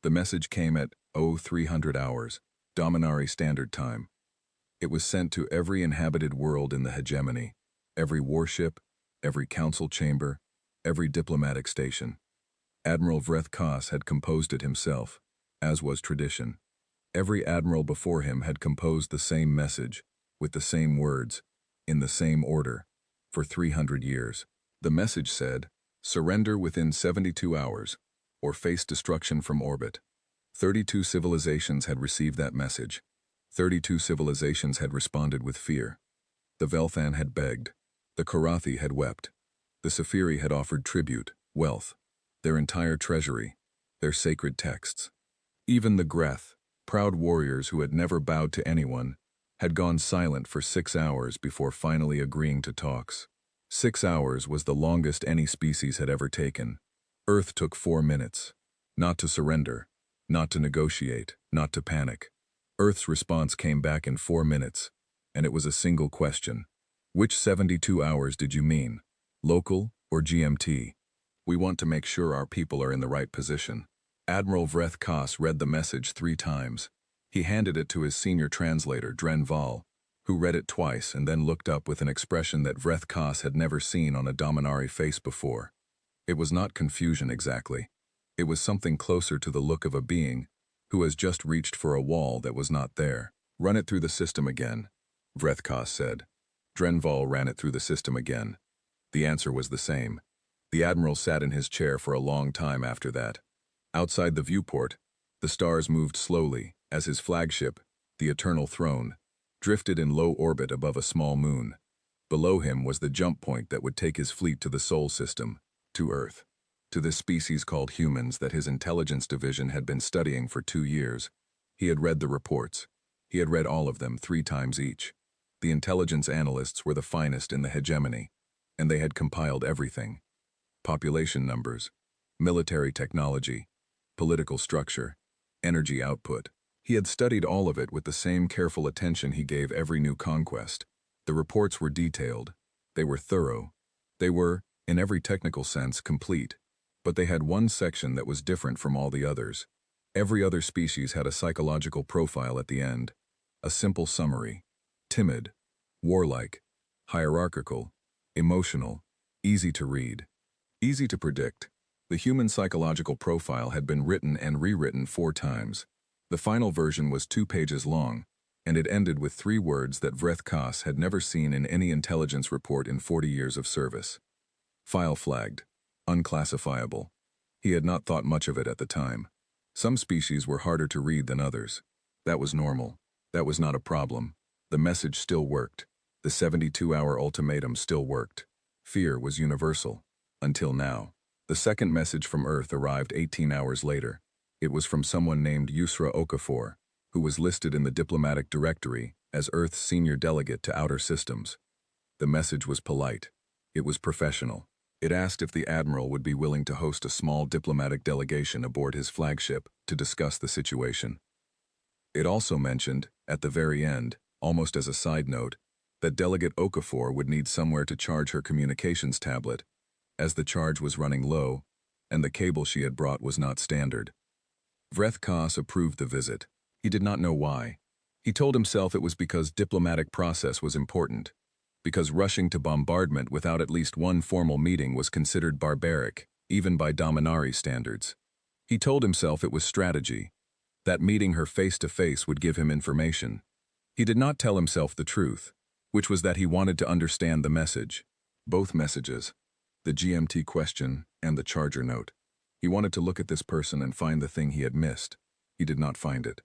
The message came at 0300 hours, Dominari Standard Time. It was sent to every inhabited world in the hegemony, every warship, every council chamber, every diplomatic station. Admiral Vreth Koss had composed it himself, as was tradition. Every admiral before him had composed the same message, with the same words, in the same order, for 300 years. The message said, "Surrender within 72 hours, or face destruction from orbit." 32 civilizations had received that message. 32 civilizations had responded with fear. The Velthan had begged. The Karathi had wept. The Safiri had offered tribute, wealth, their entire treasury, their sacred texts. Even the Greth, proud warriors who had never bowed to anyone, had gone silent for 6 hours before finally agreeing to talks. 6 hours was the longest any species had ever taken. Earth took 4 minutes. Not to surrender, not to negotiate, not to panic. Earth's response came back in 4 minutes, and it was a single question. Which 72 hours did you mean? Local or GMT? We want to make sure our people are in the right position. Admiral Vreth Koss read the message 3 times. He handed it to his senior translator, Dren Val, who read it twice and then looked up with an expression that Vreth Koss had never seen on a Dominari face before. It was not confusion exactly. It was something closer to the look of a being who has just reached for a wall that was not there. "Run it through the system again," Vreth Koss said. Drenval ran it through the system again. The answer was the same. The admiral sat in his chair for a long time after that. Outside the viewport, the stars moved slowly as his flagship, the Eternal Throne, drifted in low orbit above a small moon. Below him was the jump point that would take his fleet to the Sol system, to Earth, to this species called humans that his intelligence division had been studying for 2 years. He had read the reports. He had read all of them 3 times each. The intelligence analysts were the finest in the hegemony, and they had compiled everything. Population numbers, military technology, political structure, energy output. He had studied all of it with the same careful attention he gave every new conquest. The reports were detailed. They were thorough. They were, in every technical sense, complete. But they had one section that was different from all the others. Every other species had a psychological profile at the end. A simple summary. Timid, warlike, hierarchical, emotional, easy to read, easy to predict. The human psychological profile had been written and rewritten 4 times. The final version was 2 pages long, and it ended with 3 words that Vreth Koss had never seen in any intelligence report in 40 years of service. File flagged. Unclassifiable. He had not thought much of it at the time. Some species were harder to read than others. That was normal. That was not a problem. The message still worked. The 72-hour ultimatum still worked. Fear was universal. Until now. The second message from Earth arrived 18 hours later. It was from someone named Yusra Okafor, who was listed in the diplomatic directory as Earth's senior delegate to outer systems. The message was polite. It was professional. It asked if the admiral would be willing to host a small diplomatic delegation aboard his flagship to discuss the situation. It also mentioned, at the very end, almost as a side note, that Delegate Okafor would need somewhere to charge her communications tablet, as the charge was running low, and the cable she had brought was not standard. Vreth Koss approved the visit. He did not know why. He told himself it was because diplomatic process was important, because rushing to bombardment without at least one formal meeting was considered barbaric, even by Dominari standards. He told himself it was strategy, that meeting her face-to-face would give him information. He did not tell himself the truth, which was that he wanted to understand the message. Both messages, the GMT question and the charger note. He wanted to look at this person and find the thing he had missed. He did not find it.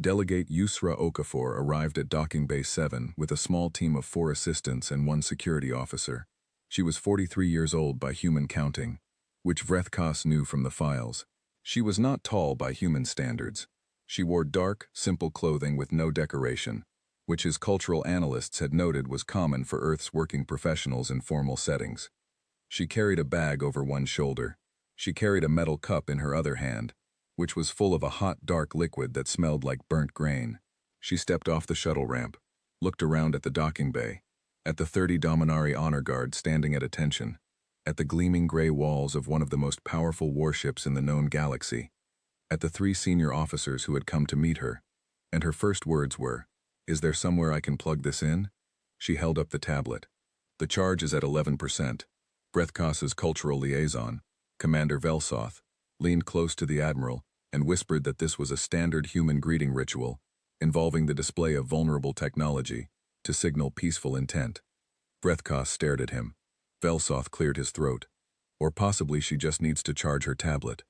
Delegate Yusra Okafor arrived at Docking Bay 7 with a small team of 4 assistants and 1 security officer. She was 43 years old by human counting, which Vreth Koss knew from the files. She was not tall by human standards. She wore dark, simple clothing with no decoration, which his cultural analysts had noted was common for Earth's working professionals in formal settings. She carried a bag over one shoulder. She carried a metal cup in her other hand, which was full of a hot, dark liquid that smelled like burnt grain. She stepped off the shuttle ramp, looked around at the docking bay, at the 30 Dominari honor guard standing at attention, at the gleaming gray walls of one of the most powerful warships in the known galaxy. at the 3 senior officers who had come to meet her, and her first words were, "Is there somewhere I can plug this in?" She held up the tablet. "The charge is at 11%. Brethkos's cultural liaison, Commander Velsoth, leaned close to the Admiral and whispered that this was a standard human greeting ritual involving the display of vulnerable technology to signal peaceful intent. Brethkos stared at him. Velsoth cleared his throat. Or possibly she just needs to charge her tablet.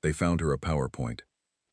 They found her a PowerPoint.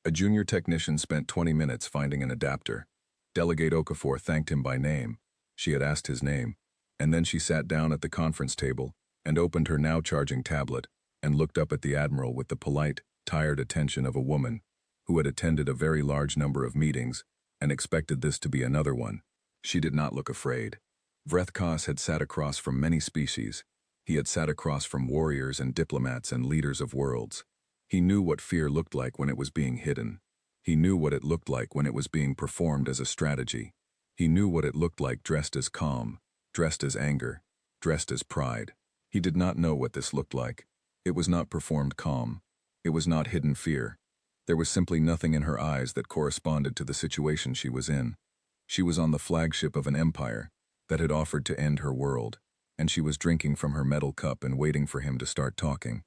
A junior technician spent 20 minutes finding an adapter. Delegate Okafor thanked him by name. She had asked his name. And then she sat down at the conference table and opened her now-charging tablet and looked up at the Admiral with the polite, tired attention of a woman who had attended a very large number of meetings and expected this to be another one. She did not look afraid. Brethkos had sat across from many species. He had sat across from warriors and diplomats and leaders of worlds. He knew what fear looked like when it was being hidden. He knew what it looked like when it was being performed as a strategy. He knew what it looked like dressed as calm, dressed as anger, dressed as pride. He did not know what this looked like. It was not performed calm. It was not hidden fear. There was simply nothing in her eyes that corresponded to the situation she was in. She was on the flagship of an empire that had offered to end her world, and she was drinking from her metal cup and waiting for him to start talking.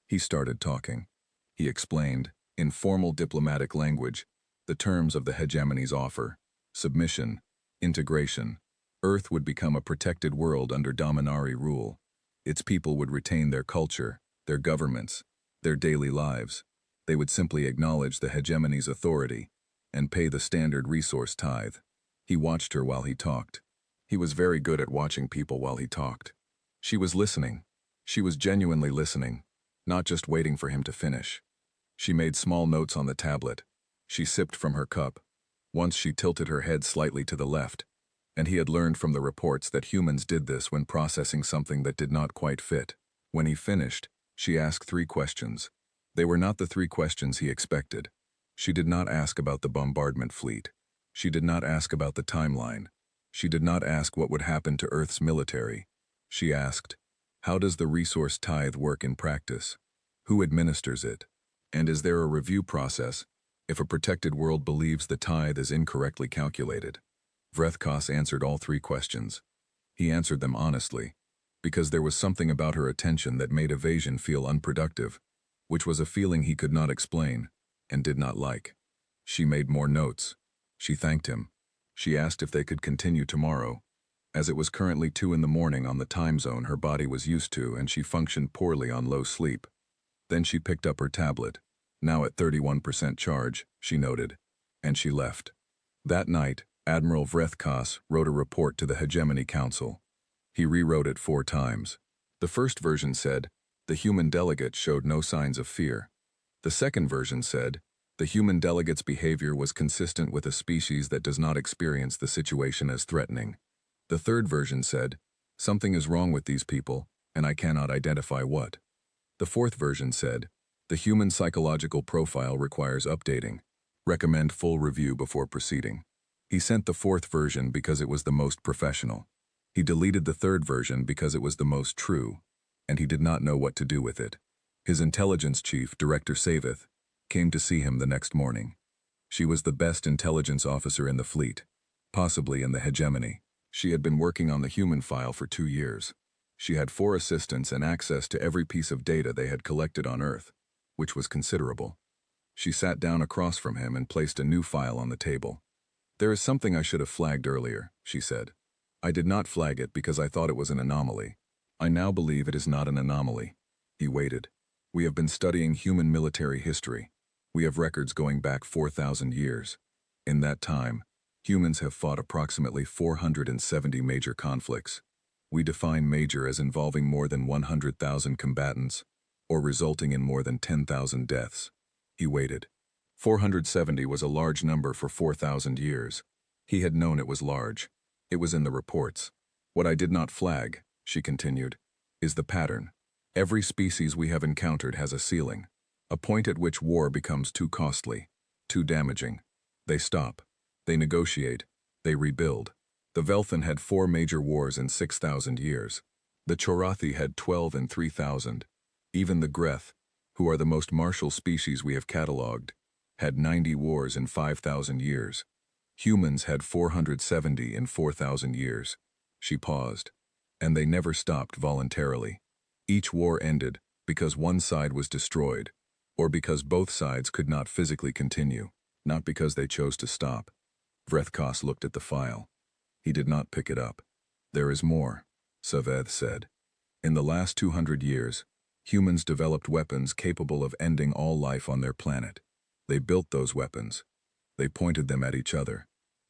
He started talking. He explained, in formal diplomatic language, the terms of the hegemony's offer: submission, integration. Earth would become a protected world under Dominari rule. Its people would retain their culture, their governments, their daily lives. They would simply acknowledge the hegemony's authority and pay the standard resource tithe. He watched her while he talked. He was very good at watching people while he talked. She was listening. She was genuinely listening, not just waiting for him to finish. She made small notes on the tablet. She sipped from her cup. Once she tilted her head slightly to the left, and he had learned from the reports that humans did this when processing something that did not quite fit. When he finished, she asked 3 questions. They were not the 3 questions he expected. She did not ask about the bombardment fleet. She did not ask about the timeline. She did not ask what would happen to Earth's military. She asked, how does the resource tithe work in practice? Who administers it? And is there a review process if a protected world believes the tithe is incorrectly calculated? Brethkos answered all 3 questions. He answered them honestly, because there was something about her attention that made evasion feel unproductive, which was a feeling he could not explain and did not like. She made more notes. She thanked him. She asked if they could continue tomorrow. As it was currently 2 in the morning on the time zone her body was used to, and she functioned poorly on low sleep. Then she picked up her tablet, now at 31% charge, she noted, and she left. That night, Admiral Brethkos wrote a report to the Hegemony Council. He rewrote it 4 times. The first version said, the human delegate showed no signs of fear. The second version said, the human delegate's behavior was consistent with a species that does not experience the situation as threatening. The third version said, something is wrong with these people, and I cannot identify what. The fourth version said, the human psychological profile requires updating. Recommend full review before proceeding. He sent the 4th version because it was the most professional. He deleted the 3rd version because it was the most true, and he did not know what to do with it. His intelligence chief, Director Savith, came to see him the next morning. She was the best intelligence officer in the fleet, possibly in the hegemony. She had been working on the human file for 2 years. She had 4 assistants and access to every piece of data they had collected on Earth, which was considerable. She sat down across from him and placed a new file on the table. There is something I should have flagged earlier, she said. I did not flag it because I thought it was an anomaly. I now believe it is not an anomaly. He waited. We have been studying human military history. We have records going back 4,000 years. In that time, humans have fought approximately 470 major conflicts. We define major as involving more than 100,000 combatants, or resulting in more than 10,000 deaths. He waited. 470 was a large number for 4,000 years. He had known it was large. It was in the reports. What I did not flag, she continued, is the pattern. Every species we have encountered has a ceiling, a point at which war becomes too costly, too damaging. They stop. They negotiate. They rebuild. The Velthan had 4 major wars in 6,000 years. The Chorathi had 12 in 3,000. Even the Greth, who are the most martial species we have catalogued, had 90 wars in 5,000 years. Humans had 470 in 4,000 years. She paused. And they never stopped voluntarily. Each war ended because one side was destroyed, or because both sides could not physically continue, not because they chose to stop. Vrethkos looked at the file. He did not pick it up. There is more, Saveth said. In the last 200 years, humans developed weapons capable of ending all life on their planet. They built those weapons. They pointed them at each other.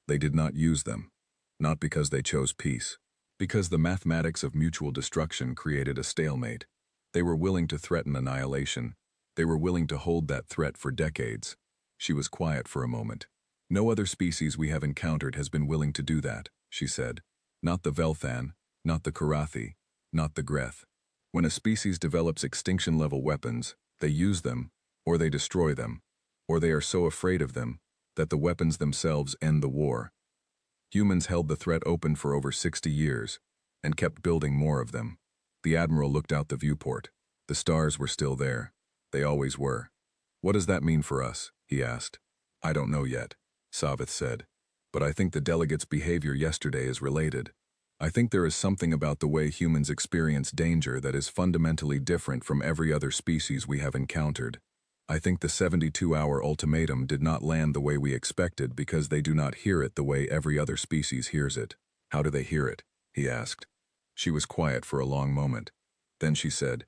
They did not use them, not because they chose peace, because the mathematics of mutual destruction created a stalemate. They were willing to threaten annihilation. They were willing to hold that threat for decades. She was quiet for a moment. No other species we have encountered has been willing to do that, she said. Not the Velthan, not the Karathi, not the Greth. When a species develops extinction-level weapons, they use them, or they destroy them, or they are so afraid of them that the weapons themselves end the war. Humans held the threat open for over 60 years and kept building more of them. The Admiral looked out the viewport. The stars were still there. They always were. What does that mean for us? He asked. I don't know yet, Savith said. But I think the delegate's behavior yesterday is related. I think there is something about the way humans experience danger that is fundamentally different from every other species we have encountered. I think the 72-hour ultimatum did not land the way we expected because they do not hear it the way every other species hears it. How do they hear it? He asked. She was quiet for a long moment. Then she said,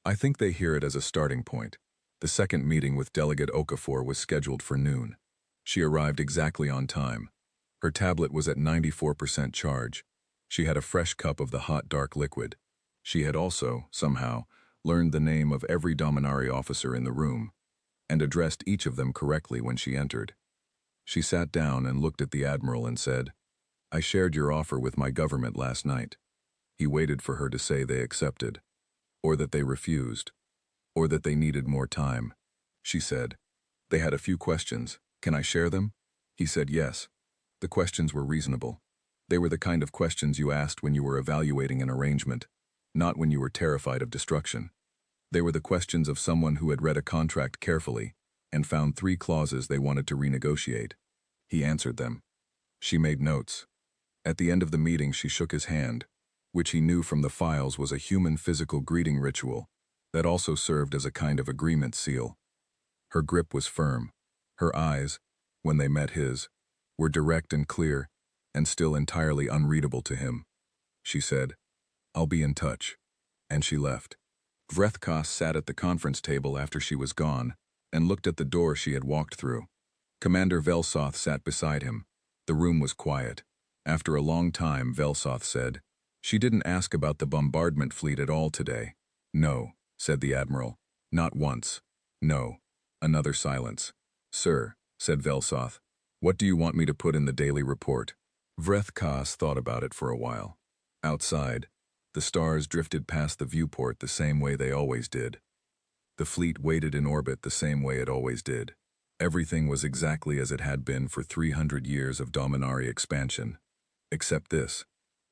I think they hear it as a starting point. The second meeting with Delegate Okafor was scheduled for noon. She arrived exactly on time. Her tablet was at 94% charge. She had a fresh cup of the hot, dark liquid. She had also, somehow, learned the name of every Dominari officer in the room and addressed each of them correctly when she entered. She sat down and looked at the Admiral and said, I shared your offer with my government last night. He waited for her to say they accepted, or that they refused, or that they needed more time. She said, they had a few questions. Can I share them? He said yes. The questions were reasonable. They were the kind of questions you asked when you were evaluating an arrangement, not when you were terrified of destruction. They were the questions of someone who had read a contract carefully and found 3 clauses they wanted to renegotiate. He answered them. She made notes. At the end of the meeting, she shook his hand, which he knew from the files was a human physical greeting ritual that also served as a kind of agreement seal. Her grip was firm. Her eyes, when they met his, were direct and clear and still entirely unreadable to him. She said, I'll be in touch. And she left. Vrethkos sat at the conference table after she was gone and looked at the door she had walked through. Commander Velsoth sat beside him. The room was quiet. After a long time, Velsoth said, She didn't ask about the bombardment fleet at all today. No, said the Admiral. Not once. No. Another silence. Sir, said Velsoth, what do you want me to put in the daily report? Vrethkos thought about it for a while. Outside, the stars drifted past the viewport the same way they always did. The fleet waited in orbit the same way it always did. Everything was exactly as it had been for 300 years of Dominari expansion. Except this.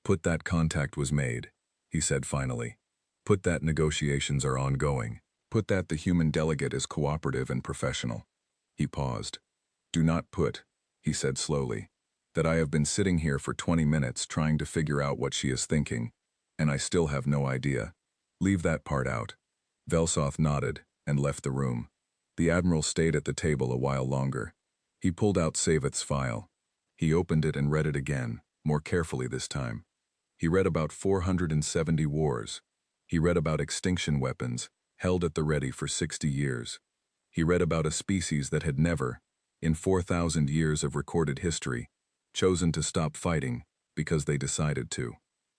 Put that contact was made, he said finally. Put that negotiations are ongoing. Put that the human delegate is cooperative and professional. He paused. Do not put, he said slowly, that I have been sitting here for 20 minutes trying to figure out what she is thinking, and I still have no idea. Leave that part out. Velsoth nodded and left the room. The Admiral stayed at the table a while longer. He pulled out Savith's file. He opened it and read it again, more carefully this time. He read about 470 wars. He read about extinction weapons, held at the ready for 60 years. He read about a species that had never, in 4,000 years of recorded history, chosen to stop fighting because they decided to.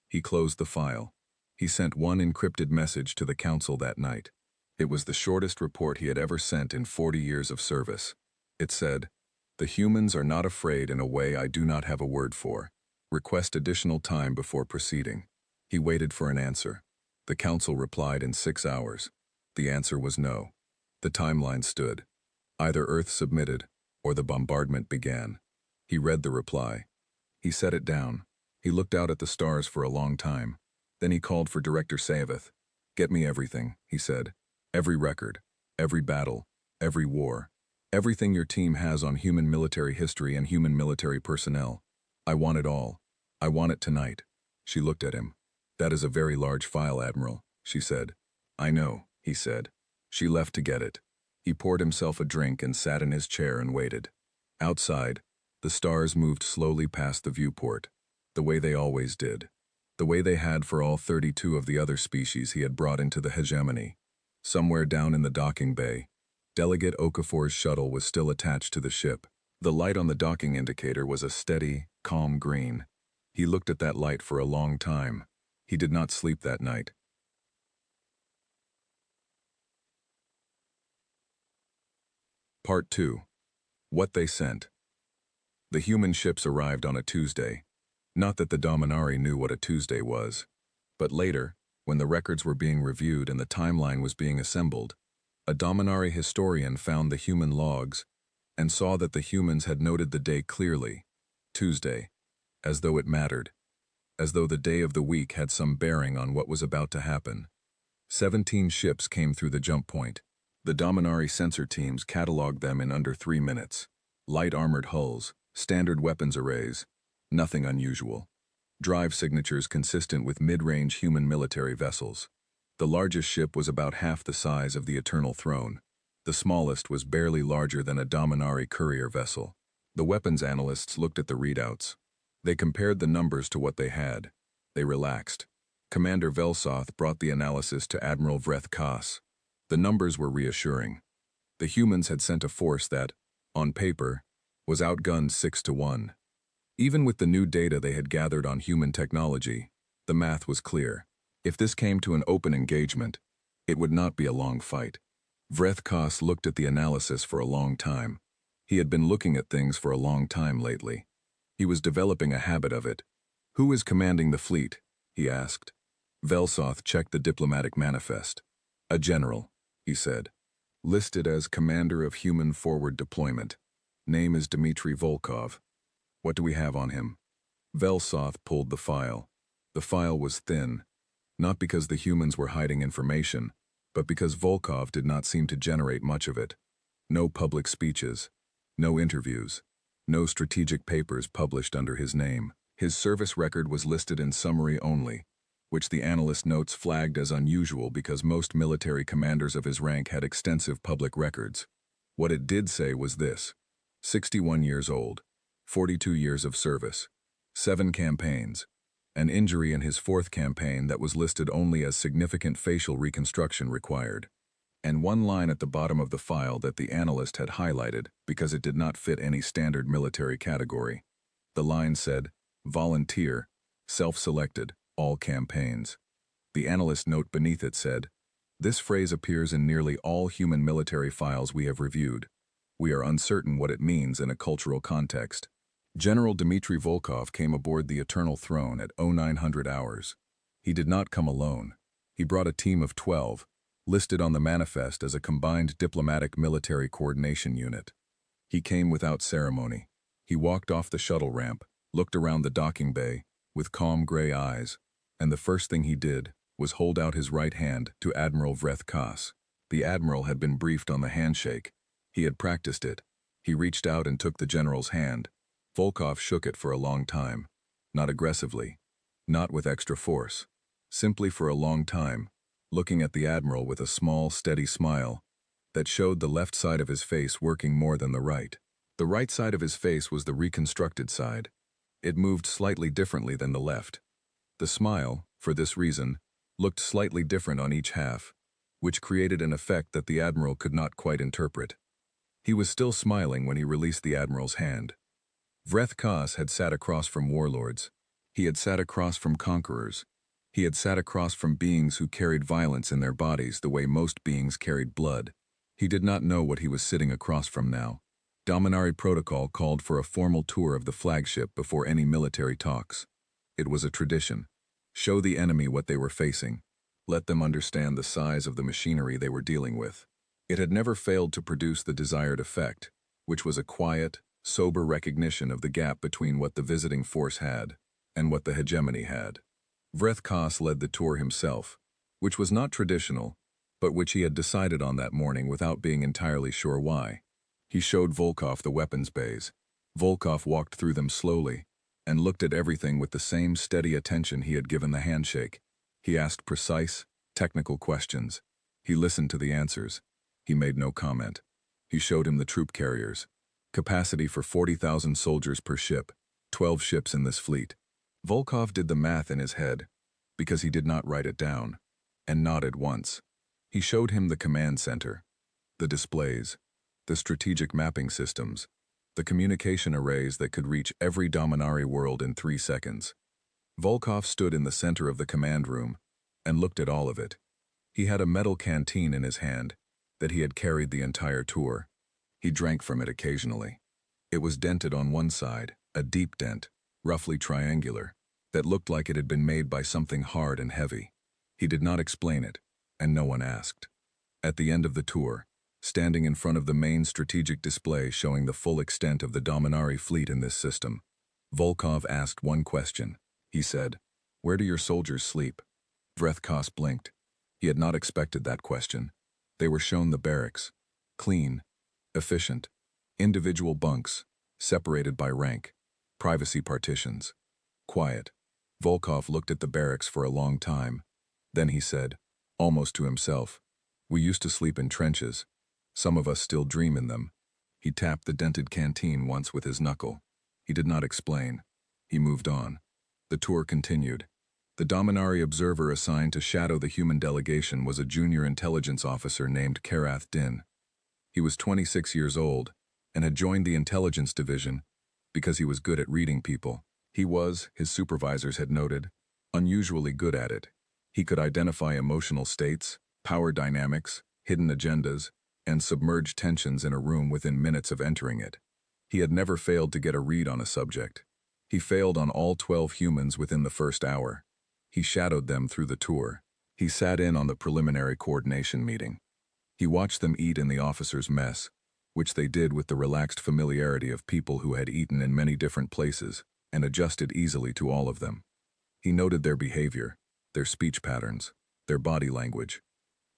He closed the file. He sent one encrypted message to the Council that night. It was the shortest report he had ever sent in 40 years of service. It said, The humans are not afraid in a way I do not have a word for. Request additional time before proceeding. He waited for an answer. The Council replied in 6 hours. The answer was no. The timeline stood. Either Earth submitted, or the bombardment began. He read the reply. He set it down. He looked out at the stars for a long time. Then he called for Director Savith. Get me everything, he said. Every record, every battle, every war. Everything your team has on human military history and human military personnel. I want it all. I want it tonight. She looked at him. That is a very large file, Admiral, she said. I know, he said. She left to get it. He poured himself a drink and sat in his chair and waited. Outside, the stars moved slowly past the viewport, the way they always did, the way they had for all 32 of the other species he had brought into the hegemony. Somewhere down in the docking bay, Delegate Okafor's shuttle was still attached to the ship. The light on the docking indicator was a steady, calm green. He looked at that light for a long time. He did not sleep that night. Part 2. What they sent. The human ships arrived on a Tuesday. Not that the Dominari knew what a Tuesday was. But later, when the records were being reviewed and the timeline was being assembled, a Dominari historian found the human logs and saw that the humans had noted the day clearly, Tuesday, as though it mattered, as though the day of the week had some bearing on what was about to happen. 17 ships came through the jump point. The Dominari sensor teams cataloged them in under 3 minutes. Light armored hulls, standard weapons arrays, nothing unusual. Drive signatures consistent with mid-range human military vessels. The largest ship was about half the size of the Eternal Throne. The smallest was barely larger than a Dominari courier vessel. The weapons analysts looked at the readouts. They compared the numbers to what they had. They relaxed. Commander Velsoth brought the analysis to Admiral Vreth Kas. The numbers were reassuring. The humans had sent a force that, on paper, was outgunned 6-1. Even with the new data they had gathered on human technology, the math was clear. If this came to an open engagement, it would not be a long fight. Vreth Kas looked at the analysis for a long time. He had been looking at things for a long time lately. He was developing a habit of it. Who is commanding the fleet? He asked. Velsoth checked the diplomatic manifest. A general, he said. Listed as Commander of Human Forward Deployment. Name is Dmitry Volkov. What do we have on him? Velsoth pulled the file. The file was thin, not because the humans were hiding information, but because Volkov did not seem to generate much of it. No public speeches, no interviews, no strategic papers published under his name. His service record was listed in summary only, which the analyst notes flagged as unusual because most military commanders of his rank had extensive public records. What it did say was this: 61 years old, 42 years of service, 7 campaigns, an injury in his 4th campaign that was listed only as significant facial reconstruction required, and one line at the bottom of the file that the analyst had highlighted because it did not fit any standard military category. The line said, volunteer, self-selected, all campaigns. The analyst note beneath it said, this phrase appears in nearly all human military files we have reviewed. We are uncertain what it means in a cultural context. General Dmitry Volkov came aboard the Eternal Throne at 0900 hours. He did not come alone. He brought a team of 12, listed on the manifest as a combined diplomatic military coordination unit. He came without ceremony. He walked off the shuttle ramp, looked around the docking bay, with calm gray eyes, and the first thing he did was hold out his right hand to Admiral Vreth Kas. The Admiral had been briefed on the handshake. He had practiced it. He reached out and took the general's hand. Volkov shook it for a long time, not aggressively, not with extra force, simply for a long time, looking at the Admiral with a small, steady smile that showed the left side of his face working more than the right. The right side of his face was the reconstructed side. It moved slightly differently than the left. The smile, for this reason, looked slightly different on each half, which created an effect that the Admiral could not quite interpret. He was still smiling when he released the Admiral's hand. Vreth Kas had sat across from warlords. He had sat across from conquerors. He had sat across from beings who carried violence in their bodies the way most beings carried blood. He did not know what he was sitting across from now. Dominari protocol called for a formal tour of the flagship before any military talks. It was a tradition. Show the enemy what they were facing. Let them understand the size of the machinery they were dealing with. It had never failed to produce the desired effect, which was a quiet, sober recognition of the gap between what the visiting force had and what the hegemony had. Vreth Kas led the tour himself, which was not traditional, but which he had decided on that morning without being entirely sure why. He showed Volkov the weapons bays. Volkov walked through them slowly and looked at everything with the same steady attention he had given the handshake. He asked precise, technical questions. He listened to the answers. He made no comment. He showed him the troop carriers. Capacity for 40,000 soldiers per ship, 12 ships in this fleet. Volkov did the math in his head, because he did not write it down, and nodded once. He showed him the command center, the displays, the strategic mapping systems, the communication arrays that could reach every Dominari world in 3 seconds. Volkov stood in the center of the command room and looked at all of it. He had a metal canteen in his hand that he had carried the entire tour. He drank from it occasionally. It was dented on one side, a deep dent, roughly triangular, that looked like it had been made by something hard and heavy. He did not explain it, and no one asked. At the end of the tour, standing in front of the main strategic display showing the full extent of the Dominari fleet in this system, Volkov asked one question. He said, "Where do your soldiers sleep?" Vrethkos blinked. He had not expected that question. They were shown the barracks. Clean, efficient, individual bunks, separated by rank, privacy partitions. Quiet. Volkov looked at the barracks for a long time. Then he said, almost to himself, "We used to sleep in trenches. Some of us still dream in them." He tapped the dented canteen once with his knuckle. He did not explain. He moved on. The tour continued. The Dominari observer assigned to shadow the human delegation was a junior intelligence officer named Karath Din. He was 26 years old and had joined the intelligence division because he was good at reading people. He was, his supervisors had noted, unusually good at it. He could identify emotional states, power dynamics, hidden agendas, and submerged tensions in a room within minutes of entering it. He had never failed to get a read on a subject. He failed on all 12 humans within the first hour. He shadowed them through the tour. He sat in on the preliminary coordination meeting. He watched them eat in the officers' mess, which they did with the relaxed familiarity of people who had eaten in many different places and adjusted easily to all of them. He noted their behavior, their speech patterns, their body language.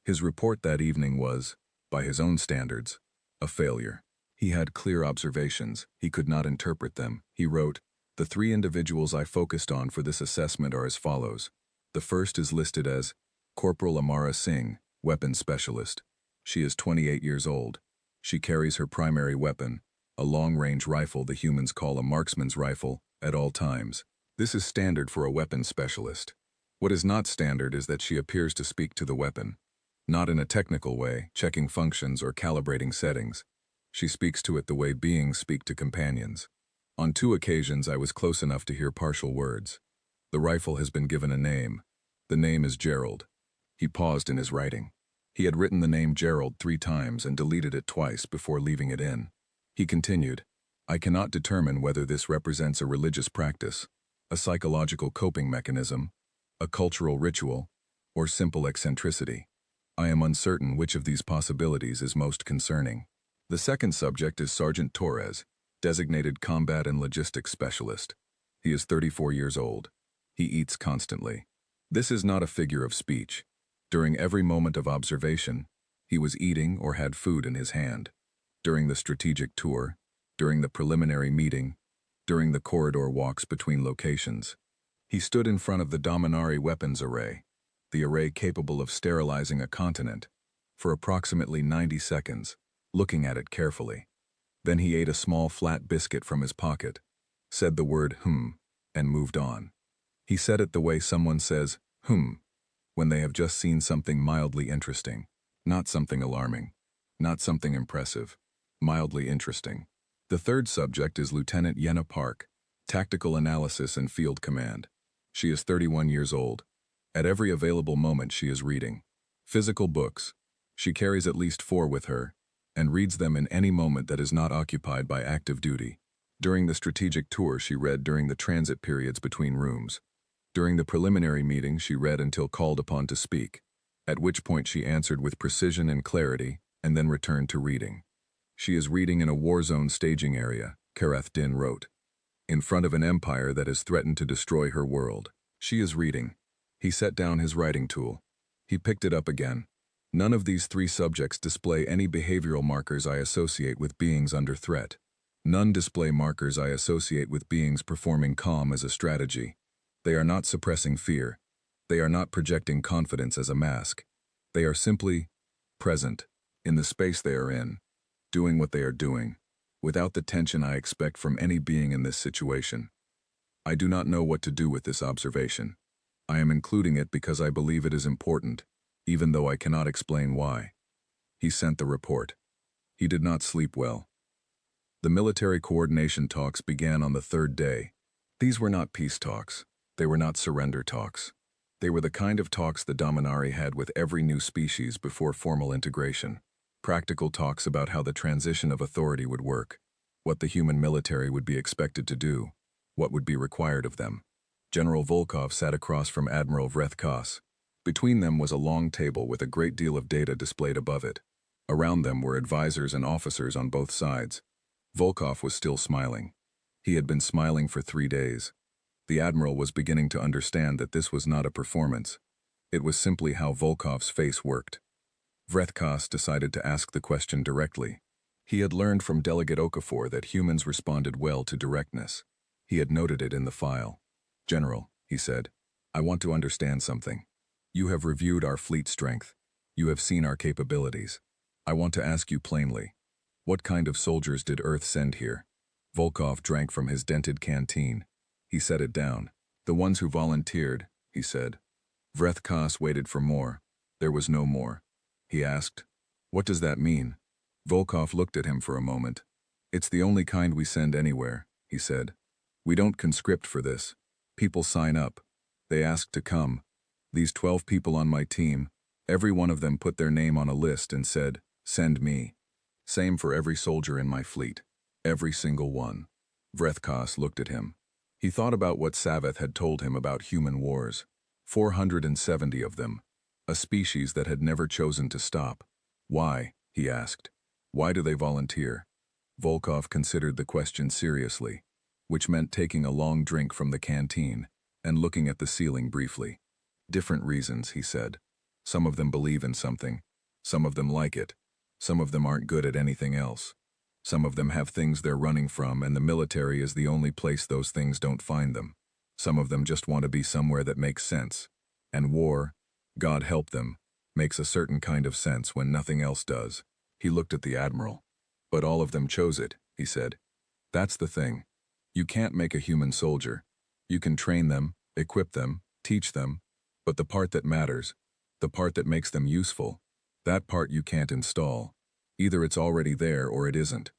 His report that evening was, by his own standards, a failure. He had clear observations. He could not interpret them. He wrote, "The 3 individuals I focused on for this assessment are as follows. The first is listed as Corporal Amara Singh, weapons specialist. She is 28 years old. She carries her primary weapon, a long-range rifle the humans call a marksman's rifle, at all times. This is standard for a weapons specialist. What is not standard is that she appears to speak to the weapon. Not in a technical way, checking functions or calibrating settings. She speaks to it the way beings speak to companions. On 2 occasions I was close enough to hear partial words. The rifle has been given a name. The name is Gerald." He paused in his writing. He had written the name Gerald 3 times and deleted it twice before leaving it in. He continued, "I cannot determine whether this represents a religious practice, a psychological coping mechanism, a cultural ritual, or simple eccentricity. I am uncertain which of these possibilities is most concerning." The second subject is Sergeant Torres, designated Combat and Logistics Specialist. He is 34 years old. He eats constantly. This is not a figure of speech. During every moment of observation, he was eating or had food in his hand. During the strategic tour, during the preliminary meeting, during the corridor walks between locations. He stood in front of the Dominari weapons array, the array capable of sterilizing a continent, for approximately 90 seconds, looking at it carefully. Then he ate a small flat biscuit from his pocket, said the word and moved on. He said it the way someone says when they have just seen something mildly interesting, not something alarming, not something impressive, mildly interesting. The third subject is Lieutenant Yenna Park, Tactical Analysis and Field Command. She is 31 years old. At every available moment she is reading. Physical books. She carries at least 4 with her, and reads them in any moment that is not occupied by active duty. During the strategic tour she read during the transit periods between rooms. During the preliminary meeting she read until called upon to speak, at which point she answered with precision and clarity, and then returned to reading. She is reading in a war zone staging area, Karath Din wrote, in front of an empire that has threatened to destroy her world. She is reading. He set down his writing tool. He picked it up again. None of these three subjects display any behavioral markers I associate with beings under threat. None display markers I associate with beings performing calm as a strategy. They are not suppressing fear. They are not projecting confidence as a mask. They are simply present, in the space they are in, doing what they are doing, without the tension I expect from any being in this situation. I do not know what to do with this observation. I am including it because I believe it is important, even though I cannot explain why. He sent the report. He did not sleep well. The military coordination talks began on the third day. These were not peace talks. They were not surrender talks. They were the kind of talks the Dominari had with every new species before formal integration. Practical talks about how the transition of authority would work, what the human military would be expected to do, what would be required of them. General Volkov sat across from Admiral Vrethkos. Between them was a long table with a great deal of data displayed above it. Around them were advisors and officers on both sides. Volkov was still smiling. He had been smiling for 3 days. The Admiral was beginning to understand that this was not a performance. It was simply how Volkov's face worked. Vrethkos decided to ask the question directly. He had learned from Delegate Okafor that humans responded well to directness. He had noted it in the file. "General," he said, "I want to understand something. You have reviewed our fleet strength. You have seen our capabilities. I want to ask you plainly. What kind of soldiers did Earth send here?" Volkov drank from his dented canteen. He set it down. "The ones who volunteered," he said. Vrethkos waited for more. There was no more. He asked, "What does that mean?" Volkov looked at him for a moment. "It's the only kind we send anywhere," he said. "We don't conscript for this. People sign up. They ask to come. These 12 people on my team, every one of them put their name on a list and said, 'Send me.' Same for every soldier in my fleet. Every single one." Vrethkos looked at him. He thought about what Saveth had told him about human wars. 470 of them. A species that had never chosen to stop. "Why?" he asked. "Why do they volunteer?" Volkov considered the question seriously, which meant taking a long drink from the canteen and looking at the ceiling briefly. "Different reasons," he said. "Some of them believe in something. Some of them like it. Some of them aren't good at anything else. Some of them have things they're running from, and the military is the only place those things don't find them. Some of them just want to be somewhere that makes sense. And war, God help them, makes a certain kind of sense when nothing else does." He looked at the Admiral. "But all of them chose it," he said. "That's the thing. You can't make a human soldier. You can train them, equip them, teach them, but the part that matters, the part that makes them useful, that part you can't install. Either it's already there or it isn't."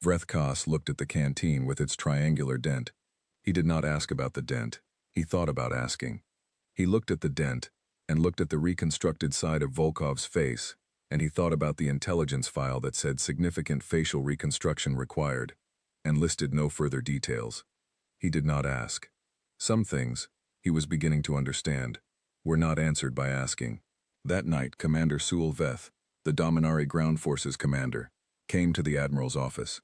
Vrethkos looked at the canteen with its triangular dent. He did not ask about the dent. He thought about asking. He looked at the dent, and looked at the reconstructed side of Volkov's face, and he thought about the intelligence file that said significant facial reconstruction required, and listed no further details. He did not ask. Some things, he was beginning to understand, were not answered by asking. That night, Commander Sulveth, the Dominari Ground Forces commander, came to the Admiral's office.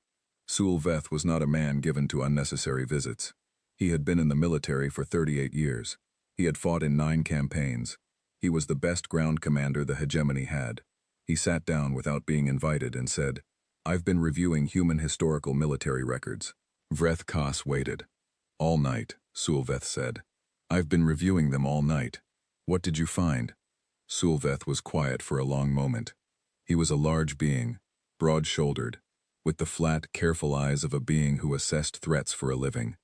Sulveth was not a man given to unnecessary visits. He had been in the military for 38 years. He had fought in 9 campaigns. He was the best ground commander the hegemony had. He sat down without being invited and said, "I've been reviewing human historical military records." Vrethkos waited. "All night," Sulveth said. "I've been reviewing them all night. What did you find?" Sulveth was quiet for a long moment. He was a large being, broad-shouldered, with the flat, careful eyes of a being who assessed threats for a living.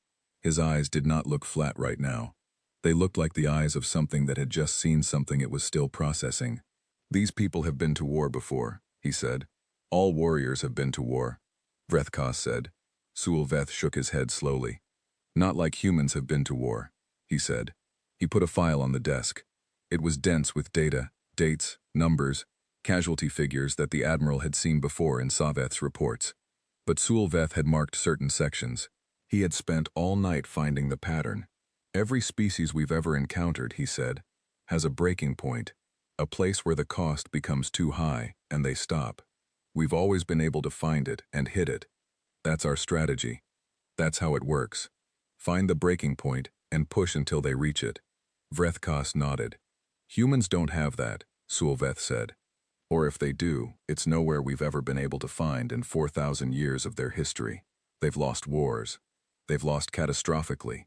His eyes did not look flat right now. They looked like the eyes of something that had just seen something it was still processing. "These people have been to war before," he said. "All warriors have been to war," Vrethkos said. Sulveth shook his head slowly. "Not like humans have been to war," he said. He put a file on the desk. It was dense with data, dates, numbers, casualty figures that the Admiral had seen before in Saveth's reports. But Sulveth had marked certain sections. He had spent all night finding the pattern. "Every species we've ever encountered," he said, "has a breaking point, a place where the cost becomes too high and they stop. We've always been able to find it and hit it. That's our strategy. That's how it works. Find the breaking point and push until they reach it." Vrethkos nodded. "Humans don't have that," Sulveth said. Or if they do, it's nowhere we've ever been able to find in 4,000 years of their history. They've lost wars. They've lost catastrophically.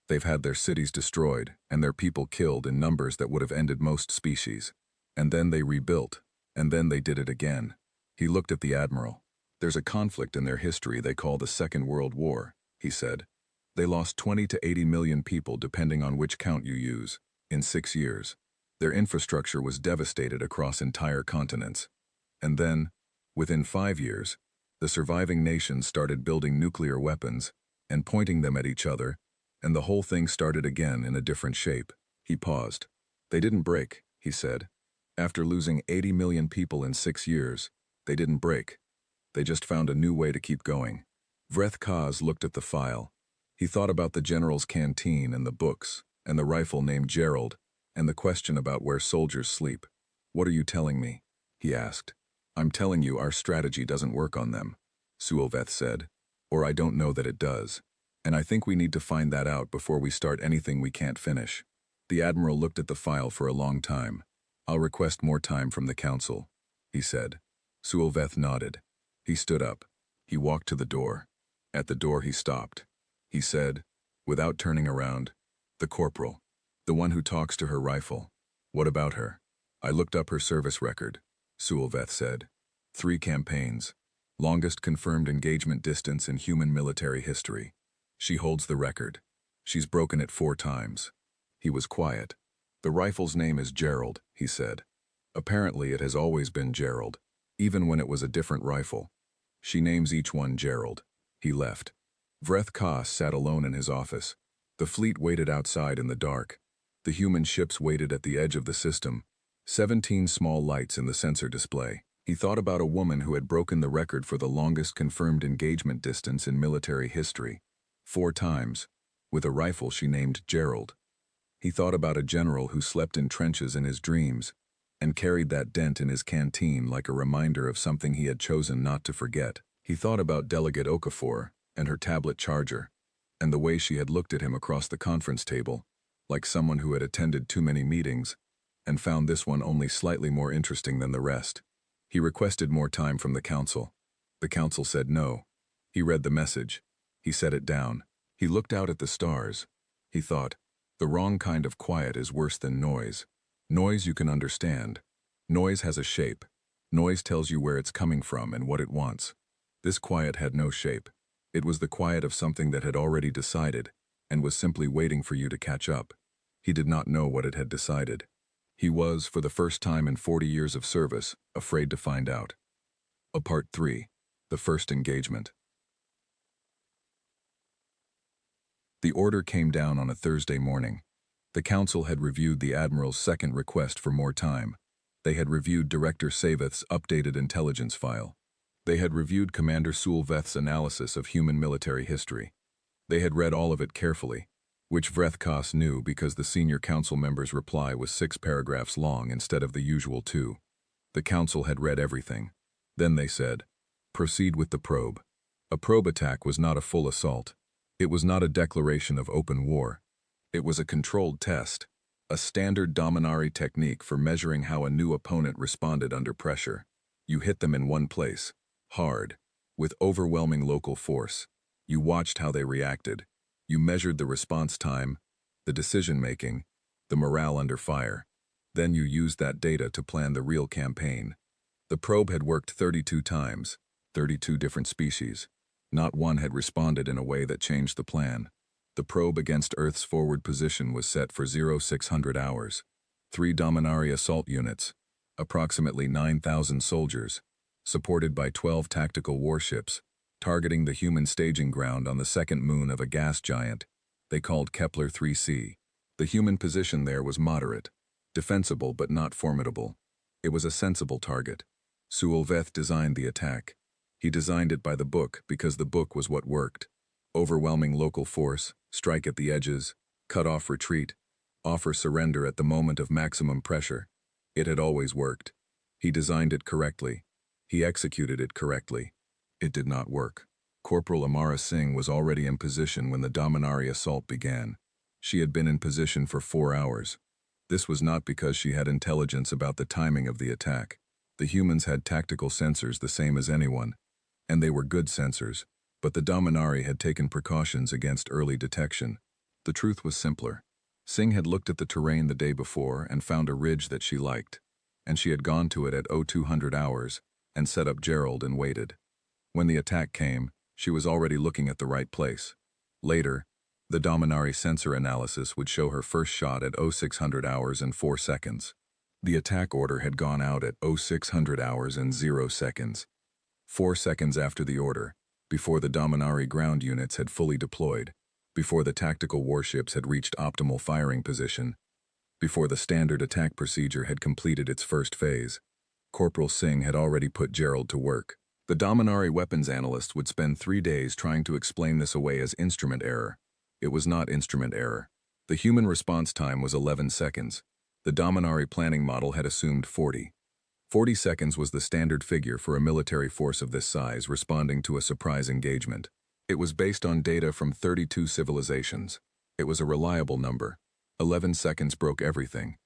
They've had their cities destroyed and their people killed in numbers that would have ended most species. And then they rebuilt, and then they did it again. He looked at the admiral. There's a conflict in their history they call the Second World War, he said. They lost 20 to 80 million people depending on which count you use, in 6 years. Their infrastructure was devastated across entire continents. And then, within 5 years, the surviving nations started building nuclear weapons and pointing them at each other, and the whole thing started again in a different shape. He paused. They didn't break, he said. After losing 80 million people in 6 years, they didn't break. They just found a new way to keep going. Vreth Kaz looked at the file. He thought about the general's canteen and the books, and the rifle named Gerald, and the question about where soldiers sleep. What are you telling me? He asked. I'm telling you our strategy doesn't work on them, Suolveth said. Or I don't know that it does. And I think we need to find that out before we start anything we can't finish. The admiral looked at the file for a long time. I'll request more time from the council, he said. Suolveth nodded. He stood up. He walked to the door. At the door he stopped. He said, without turning around, the corporal, the one who talks to her rifle. What about her? I looked up her service record, Suolveth said. 3 campaigns. Longest confirmed engagement distance in human military history. She holds the record. She's broken it 4 times. He was quiet. The rifle's name is Gerald, he said. Apparently it has always been Gerald, even when it was a different rifle. She names each one Gerald. He left. Vreth Kaz sat alone in his office. The fleet waited outside in the dark. The human ships waited at the edge of the system. 17 small lights in the sensor display. He thought about a woman who had broken the record for the longest confirmed engagement distance in military history. 4 times, with a rifle she named Gerald. He thought about a general who slept in trenches in his dreams and carried that dent in his canteen like a reminder of something he had chosen not to forget. He thought about Delegate Okafor and her tablet charger, and the way she had looked at him across the conference table, like someone who had attended too many meetings and found this one only slightly more interesting than the rest. He requested more time from the council. The council said no. He read the message. He set it down. He looked out at the stars. He thought, the wrong kind of quiet is worse than noise. Noise you can understand. Noise has a shape. Noise tells you where it's coming from and what it wants. This quiet had no shape. It was the quiet of something that had already decided and was simply waiting for you to catch up. He did not know what it had decided. He was, for the first time in 40 years of service, afraid to find out. Part 3. The First Engagement. The order came down on a Thursday morning. The council had reviewed the admiral's second request for more time. They had reviewed Director Saveth's updated intelligence file. They had reviewed Commander Suolveth's analysis of human military history. They had read all of it carefully, which Vreth Kaz knew because the senior council member's reply was 6 paragraphs long instead of the usual 2. The council had read everything. Then they said, proceed with the probe. A probe attack was not a full assault. It was not a declaration of open war. It was a controlled test, a standard Dominari technique for measuring how a new opponent responded under pressure. You hit them in one place, hard, with overwhelming local force. You watched how they reacted. You measured the response time, the decision-making, the morale under fire. Then you used that data to plan the real campaign. The probe had worked 32 times, 32 different species. Not one had responded in a way that changed the plan. The probe against Earth's forward position was set for 0600 hours. 3 Dominari assault units, approximately 9,000 soldiers, supported by 12 tactical warships, targeting the human staging ground on the second moon of a gas giant they called Kepler 3c. The human position there was moderate, defensible but not formidable. It was a sensible target. Suolveth designed the attack. He designed it by the book because the book was what worked. Overwhelming local force, strike at the edges, cut off retreat, offer surrender at the moment of maximum pressure. It had always worked. He designed it correctly. He executed it correctly. It did not work. Corporal Amara Singh was already in position when the Dominari assault began. She had been in position for 4 hours. This was not because she had intelligence about the timing of the attack. The humans had tactical sensors the same as anyone, and they were good sensors, but the Dominari had taken precautions against early detection. The truth was simpler. Singh had looked at the terrain the day before and found a ridge that she liked, and she had gone to it at 0200 hours and set up Gerald and waited. When the attack came, she was already looking at the right place. Later, the Dominari sensor analysis would show her first shot at 0600 hours and 4 seconds. The attack order had gone out at 0600 hours and 0 seconds. 4 seconds after the order, before the Dominari ground units had fully deployed, before the tactical warships had reached optimal firing position, before the standard attack procedure had completed its first phase, Corporal Singh had already put Gerald to work. The Dominari weapons analyst would spend 3 days trying to explain this away as instrument error. It was not instrument error. The human response time was 11 seconds. The Dominari planning model had assumed 40. 40 seconds was the standard figure for a military force of this size responding to a surprise engagement. It was based on data from 32 civilizations. It was a reliable number. 11 seconds broke everything.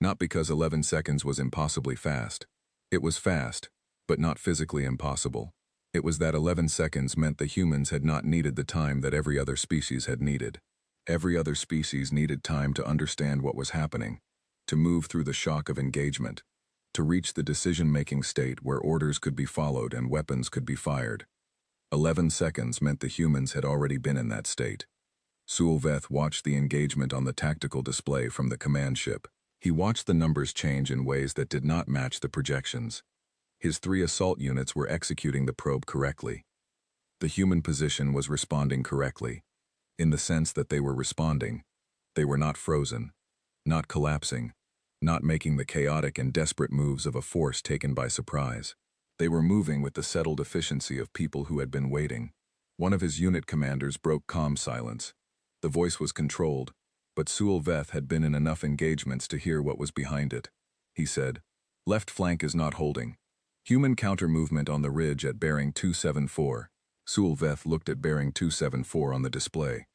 Not because 11 seconds was impossibly fast. It was fast, but not physically impossible. It was that 11 seconds meant the humans had not needed the time that every other species had needed. Every other species needed time to understand what was happening, to move through the shock of engagement, to reach the decision-making state where orders could be followed and weapons could be fired. 11 seconds meant the humans had already been in that state. Sulveth watched the engagement on the tactical display from the command ship. He watched the numbers change in ways that did not match the projections. His 3 assault units were executing the probe correctly. The human position was responding correctly, in the sense that they were responding. They were not frozen, not collapsing, not making the chaotic and desperate moves of a force taken by surprise. They were moving with the settled efficiency of people who had been waiting. One of his unit commanders broke calm silence. The voice was controlled, but Sulveth had been in enough engagements to hear what was behind it. He said, "Left flank is not holding. Human counter-movement on the ridge at bearing 274. Sulveth looked at bearing 274 on the display.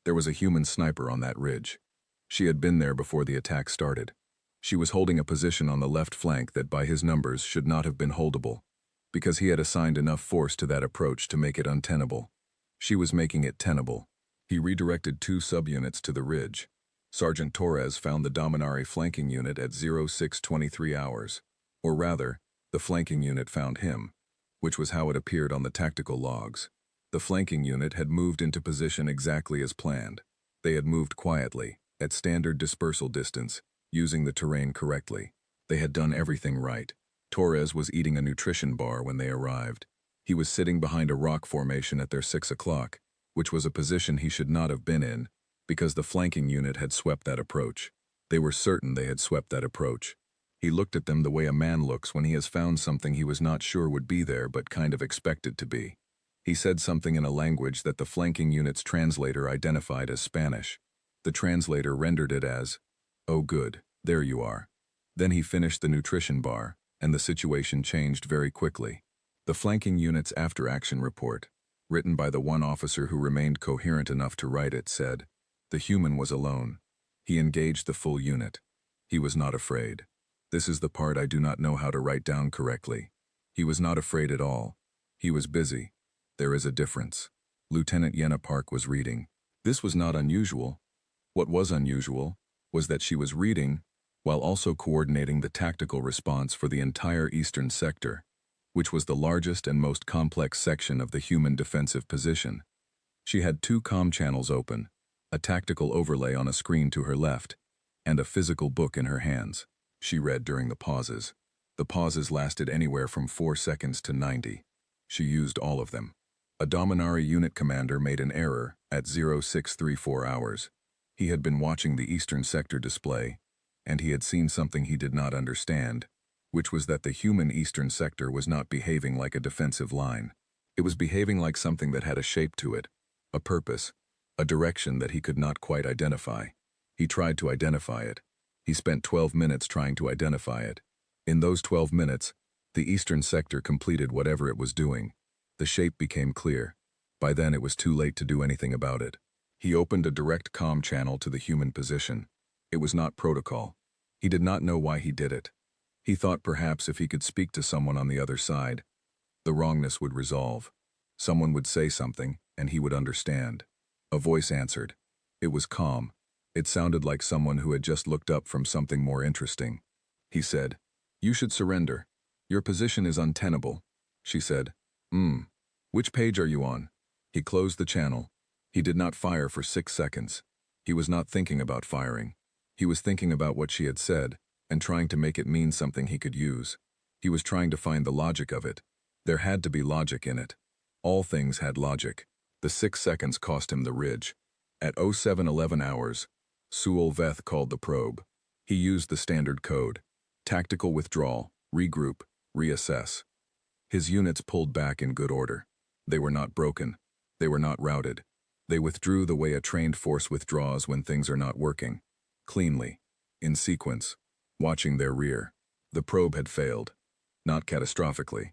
There was a human sniper on that ridge. She had been there before the attack started. She was holding a position on the left flank that by his numbers should not have been holdable, because he had assigned enough force to that approach to make it untenable. She was making it tenable. He redirected 2 subunits to the ridge. Sergeant Torres found the Dominari flanking unit at 0623 hours, or rather, the flanking unit found him, which was how it appeared on the tactical logs. The flanking unit had moved into position exactly as planned. They had moved quietly, at standard dispersal distance, using the terrain correctly. They had done everything right. Torres was eating a nutrition bar when they arrived. He was sitting behind a rock formation at their 6 o'clock, which was a position he should not have been in, because the flanking unit had swept that approach. They were certain they had swept that approach. He looked at them the way a man looks when he has found something he was not sure would be there but kind of expected to be. He said something in a language that the flanking unit's translator identified as Spanish. The translator rendered it as, "Oh good, there you are." Then he finished the nutrition bar, and the situation changed very quickly. The flanking unit's after-action report, written by the one officer who remained coherent enough to write it, said, "The human was alone. He engaged the full unit. He was not afraid. This is the part I do not know how to write down correctly. He was not afraid at all. He was busy. There is a difference." Lieutenant Yenna Park was reading. This was not unusual. What was unusual was that she was reading while also coordinating the tactical response for the entire eastern sector, which was the largest and most complex section of the human defensive position. She had 2 comm channels open, a tactical overlay on a screen to her left, and a physical book in her hands. She read during the pauses. The pauses lasted anywhere from 4 seconds to 90. She used all of them. A Dominari unit commander made an error at 0634 hours. He had been watching the eastern sector display, and he had seen something he did not understand, which was that the human eastern sector was not behaving like a defensive line. It was behaving like something that had a shape to it, a purpose, a direction that he could not quite identify. He tried to identify it. He spent 12 minutes trying to identify it. In those 12 minutes, the eastern sector completed whatever it was doing. The shape became clear. By then it was too late to do anything about it. He opened a direct comm channel to the human position. It was not protocol. He did not know why he did it. He thought perhaps if he could speak to someone on the other side, the wrongness would resolve. Someone would say something, and he would understand. A voice answered. It was calm. It sounded like someone who had just looked up from something more interesting. He said, "You should surrender. Your position is untenable." She said, Which page are you on?" He closed the channel. He did not fire for 6 seconds. He was not thinking about firing. He was thinking about what she had said, and trying to make it mean something he could use. He was trying to find the logic of it. There had to be logic in it. All things had logic. The 6 seconds cost him the ridge. At 07:11 hours, Sewell Veth called the probe. He used the standard code. Tactical withdrawal, regroup, reassess. His units pulled back in good order. They were not broken. They were not routed. They withdrew the way a trained force withdraws when things are not working. Cleanly. In sequence. Watching their rear. The probe had failed. Not catastrophically.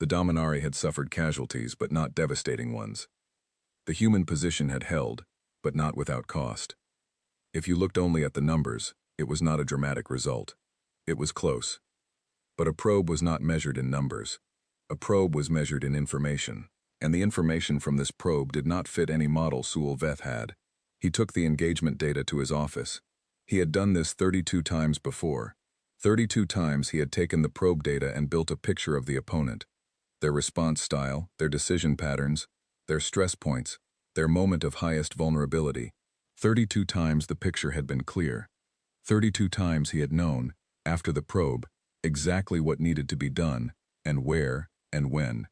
The Dominari had suffered casualties, but not devastating ones. The human position had held, but not without cost. If you looked only at the numbers, it was not a dramatic result. It was close. But a probe was not measured in numbers. A probe was measured in information, and the information from this probe did not fit any model Sewell Veth had. He took the engagement data to his office. He had done this 32 times before. 32 times he had taken the probe data and built a picture of the opponent. Their response style, their decision patterns, their stress points, their moment of highest vulnerability. 32 times the picture had been clear. 32 times he had known, after the probe, exactly what needed to be done, and where, and when.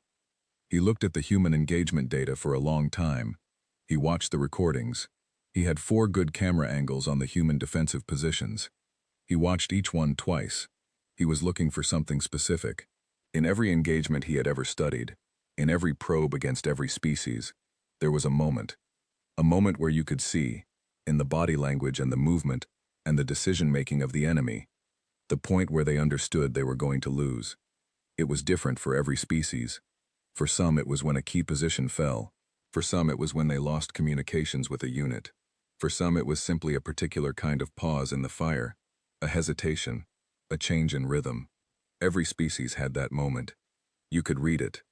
He looked at the human engagement data for a long time. He watched the recordings. He had 4 good camera angles on the human defensive positions. He watched each one twice. He was looking for something specific. In every engagement he had ever studied, in every probe against every species, there was a moment where you could see, in the body language and the movement and the decision-making of the enemy, the point where they understood they were going to lose. It was different for every species. For some it was when a key position fell. For some it was when they lost communications with a unit. For some it was simply a particular kind of pause in the fire, a hesitation, a change in rhythm. Every species had that moment. You could read it.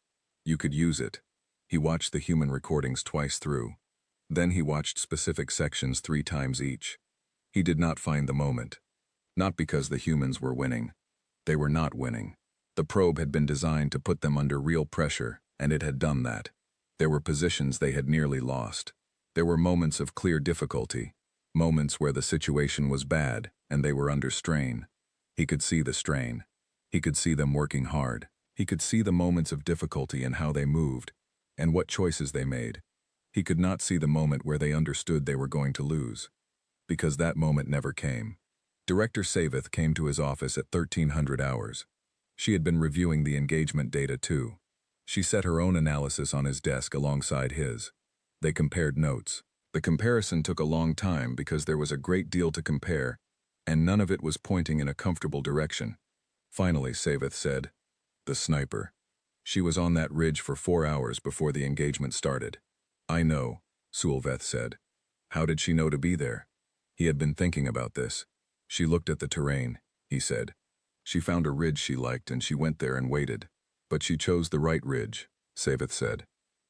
You could use it. He watched the human recordings twice through. Then he watched specific sections 3 times each. He did not find the moment. Not because the humans were winning. They were not winning. The probe had been designed to put them under real pressure, and it had done that. There were positions they had nearly lost. There were moments of clear difficulty, moments where the situation was bad and they were under strain. He could see the strain. He could see them working hard. He could see the moments of difficulty and how they moved, and what choices they made. He could not see the moment where they understood they were going to lose, because that moment never came. Director Savith came to his office at 1300 hours. She had been reviewing the engagement data too. She set her own analysis on his desk alongside his. They compared notes. The comparison took a long time because there was a great deal to compare, and none of it was pointing in a comfortable direction. Finally, Savith said, "The sniper. She was on that ridge for 4 hours before the engagement started." "I know," Sewell Veth said. "How did she know to be there?" He had been thinking about this. "She looked at the terrain," he said. "She found a ridge she liked and she went there and waited. But she chose the right ridge," Savith said.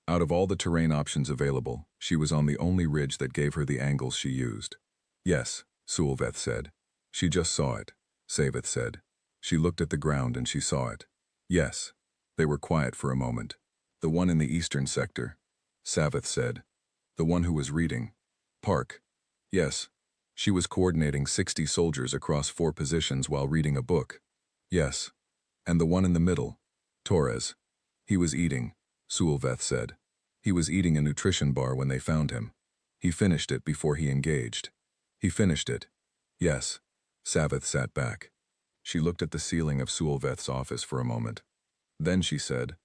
"Out of all the terrain options available, she was on the only ridge that gave her the angles she used." "Yes," Sewell Veth said. "She just saw it," Savith said. "She looked at the ground and she saw it." "Yes." They were quiet for a moment. "The one in the eastern sector," Savith said. "The one who was reading." "Park." "Yes." "She was coordinating 60 soldiers across 4 positions while reading a book." "Yes." "And the one in the middle?" "Torres." "He was eating," Sewell Veth said. "He was eating a nutrition bar when they found him. He finished it before he engaged." "He finished it?" "Yes." Savith sat back. She looked at the ceiling of Sewell Veth's office for a moment. Then she said,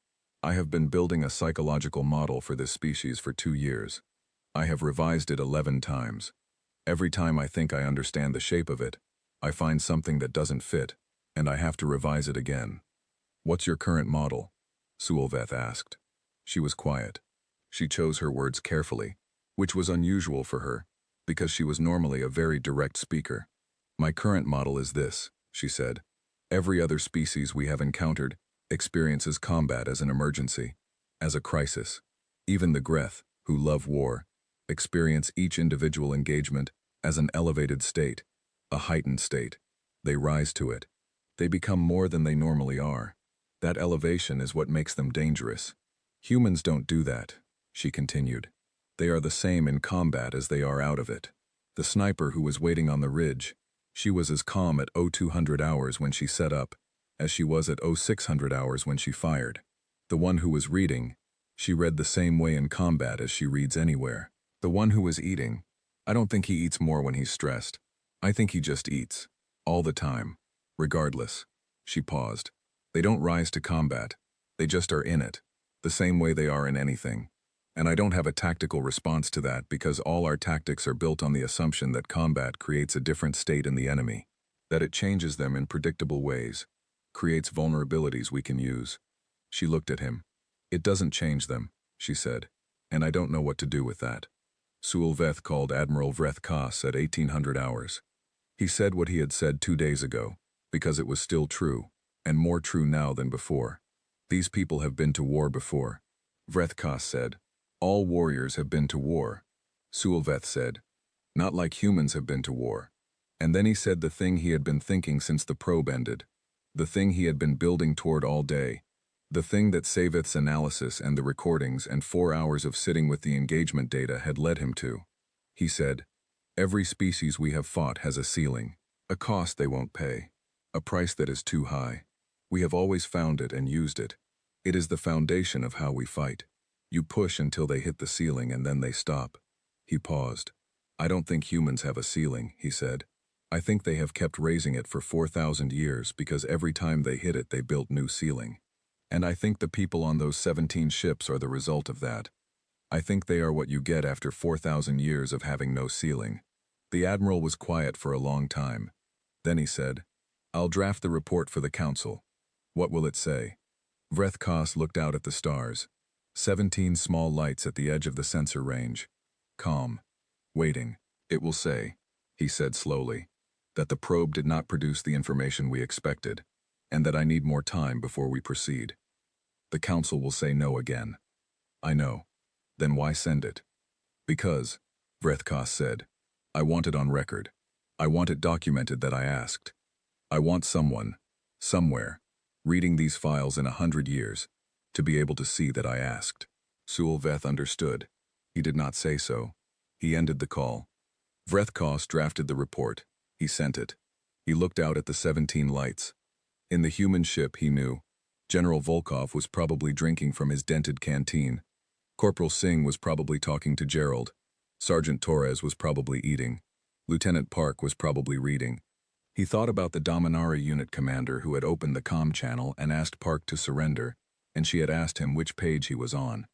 "I have been building a psychological model for this species for 2 years. I have revised it 11 times. Every time I think I understand the shape of it, I find something that doesn't fit, and I have to revise it again." "What's your current model?" Sewell Veth asked. She was quiet. She chose her words carefully, which was unusual for her, because she was normally a very direct speaker. "My current model is this," she said. Every other species we have encountered experiences combat as an emergency, as a crisis. Even the Greth, who love war, experience each individual engagement as an elevated state, a heightened state. They rise to it. They become more than they normally are. That elevation is what makes them dangerous. Humans don't do that, she continued. They are the same in combat as they are out of it. The sniper who was waiting on the ridge, she was as calm at 0200 hours when she set up as she was at 0600 hours when she fired. The one who was reading, she read the same way in combat as she reads anywhere. The one who was eating, I don't think he eats more when he's stressed. I think he just eats. All the time. Regardless. She paused. They don't rise to combat. They just are in it. The same way they are in anything. And I don't have a tactical response to that because all our tactics are built on the assumption that combat creates a different state in the enemy. That it changes them in predictable ways. Creates vulnerabilities we can use. She looked at him. It doesn't change them, she said. And I don't know what to do with that. Sulveth called Admiral Vreth Koss at 1800 hours. He said what he had said 2 days ago, because it was still true, and more true now than before. These people have been to war before. Vreth Koss said, all warriors have been to war. Sulveth said, not like humans have been to war. And then he said the thing he had been thinking since the probe ended. The thing he had been building toward all day. The thing that Saveth's analysis and the recordings and 4 hours of sitting with the engagement data had led him to. He said, every species we have fought has a ceiling, a cost they won't pay, a price that is too high. We have always found it and used it. It is the foundation of how we fight. You push until they hit the ceiling and then they stop. He paused. I don't think humans have a ceiling, he said. I think they have kept raising it for 4,000 years because every time they hit it they built new ceiling. And I think the people on those 17 ships are the result of that. I think they are what you get after 4,000 years of having no ceiling. The Admiral was quiet for a long time. Then he said, I'll draft the report for the Council. What will it say? Vreth Koss looked out at the stars. 17 small lights at the edge of the sensor range. Calm. Waiting. It will say, he said slowly, that the probe did not produce the information we expected, and that I need more time before we proceed. The Council will say no again. I know. Then why send it? Because, Vreth Koss said, I want it on record. I want it documented that I asked. I want someone, somewhere, reading these files in 100 years, to be able to see that I asked. Sulveth understood. He did not say so. He ended the call. Vreth Koss drafted the report. He sent it. He looked out at the 17 lights. In the human ship, he knew, General Volkov was probably drinking from his dented canteen. Corporal Singh was probably talking to Gerald. Sergeant Torres was probably eating. Lieutenant Park was probably reading. He thought about the Dominari unit commander who had opened the comm channel and asked Park to surrender, and she had asked him which page he was on.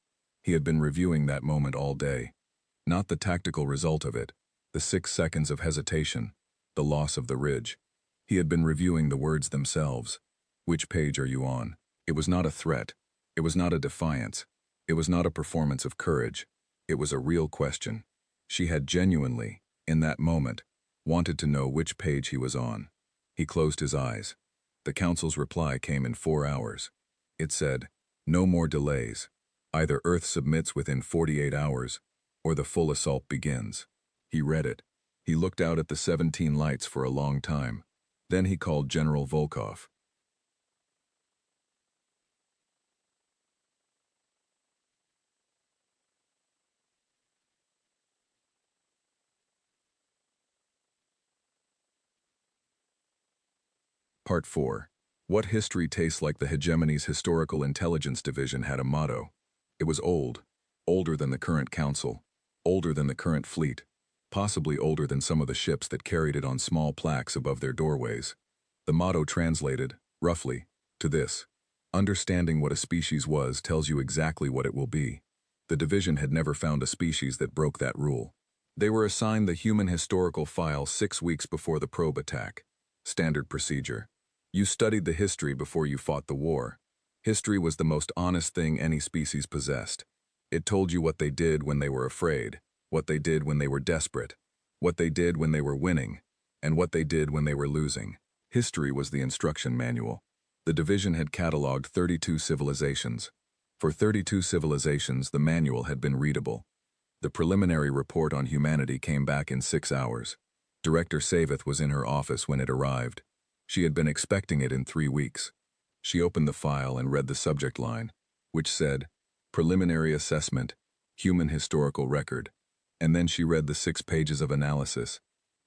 He had been reviewing that moment all day. Not the tactical result of it, the 6 seconds of hesitation, the loss of the ridge. He had been reviewing the words themselves. Which page are you on? It was not a threat. It was not a defiance. It was not a performance of courage. It was a real question. She had genuinely, in that moment, wanted to know which page he was on. He closed his eyes. The Council's reply came in 4 hours. It said, no more delays. Either Earth submits within 48 hours, or the full assault begins. He read it. He looked out at the 17 lights for a long time. Then he called General Volkov. Part 4. What history tastes like the hegemony's Historical Intelligence Division had a motto. It was old, older than the current council, older than the current fleet, possibly older than some of the ships that carried it on small plaques above their doorways. The motto translated, roughly, to this: understanding what a species was tells you exactly what it will be. The division had never found a species that broke that rule. They were assigned the human historical file 6 weeks before the probe attack. Standard procedure. You studied the history before you fought the war. History was the most honest thing any species possessed. It told you what they did when they were afraid, what they did when they were desperate, what they did when they were winning, and what they did when they were losing. History was the instruction manual. The division had catalogued 32 civilizations. For 32 civilizations, the manual had been readable. The preliminary report on humanity came back in 6 hours. Director Savith was in her office when it arrived. She had been expecting it in 3 weeks. She opened the file and read the subject line, which said, Preliminary Assessment, Human Historical Record. And then she read the 6 pages of analysis.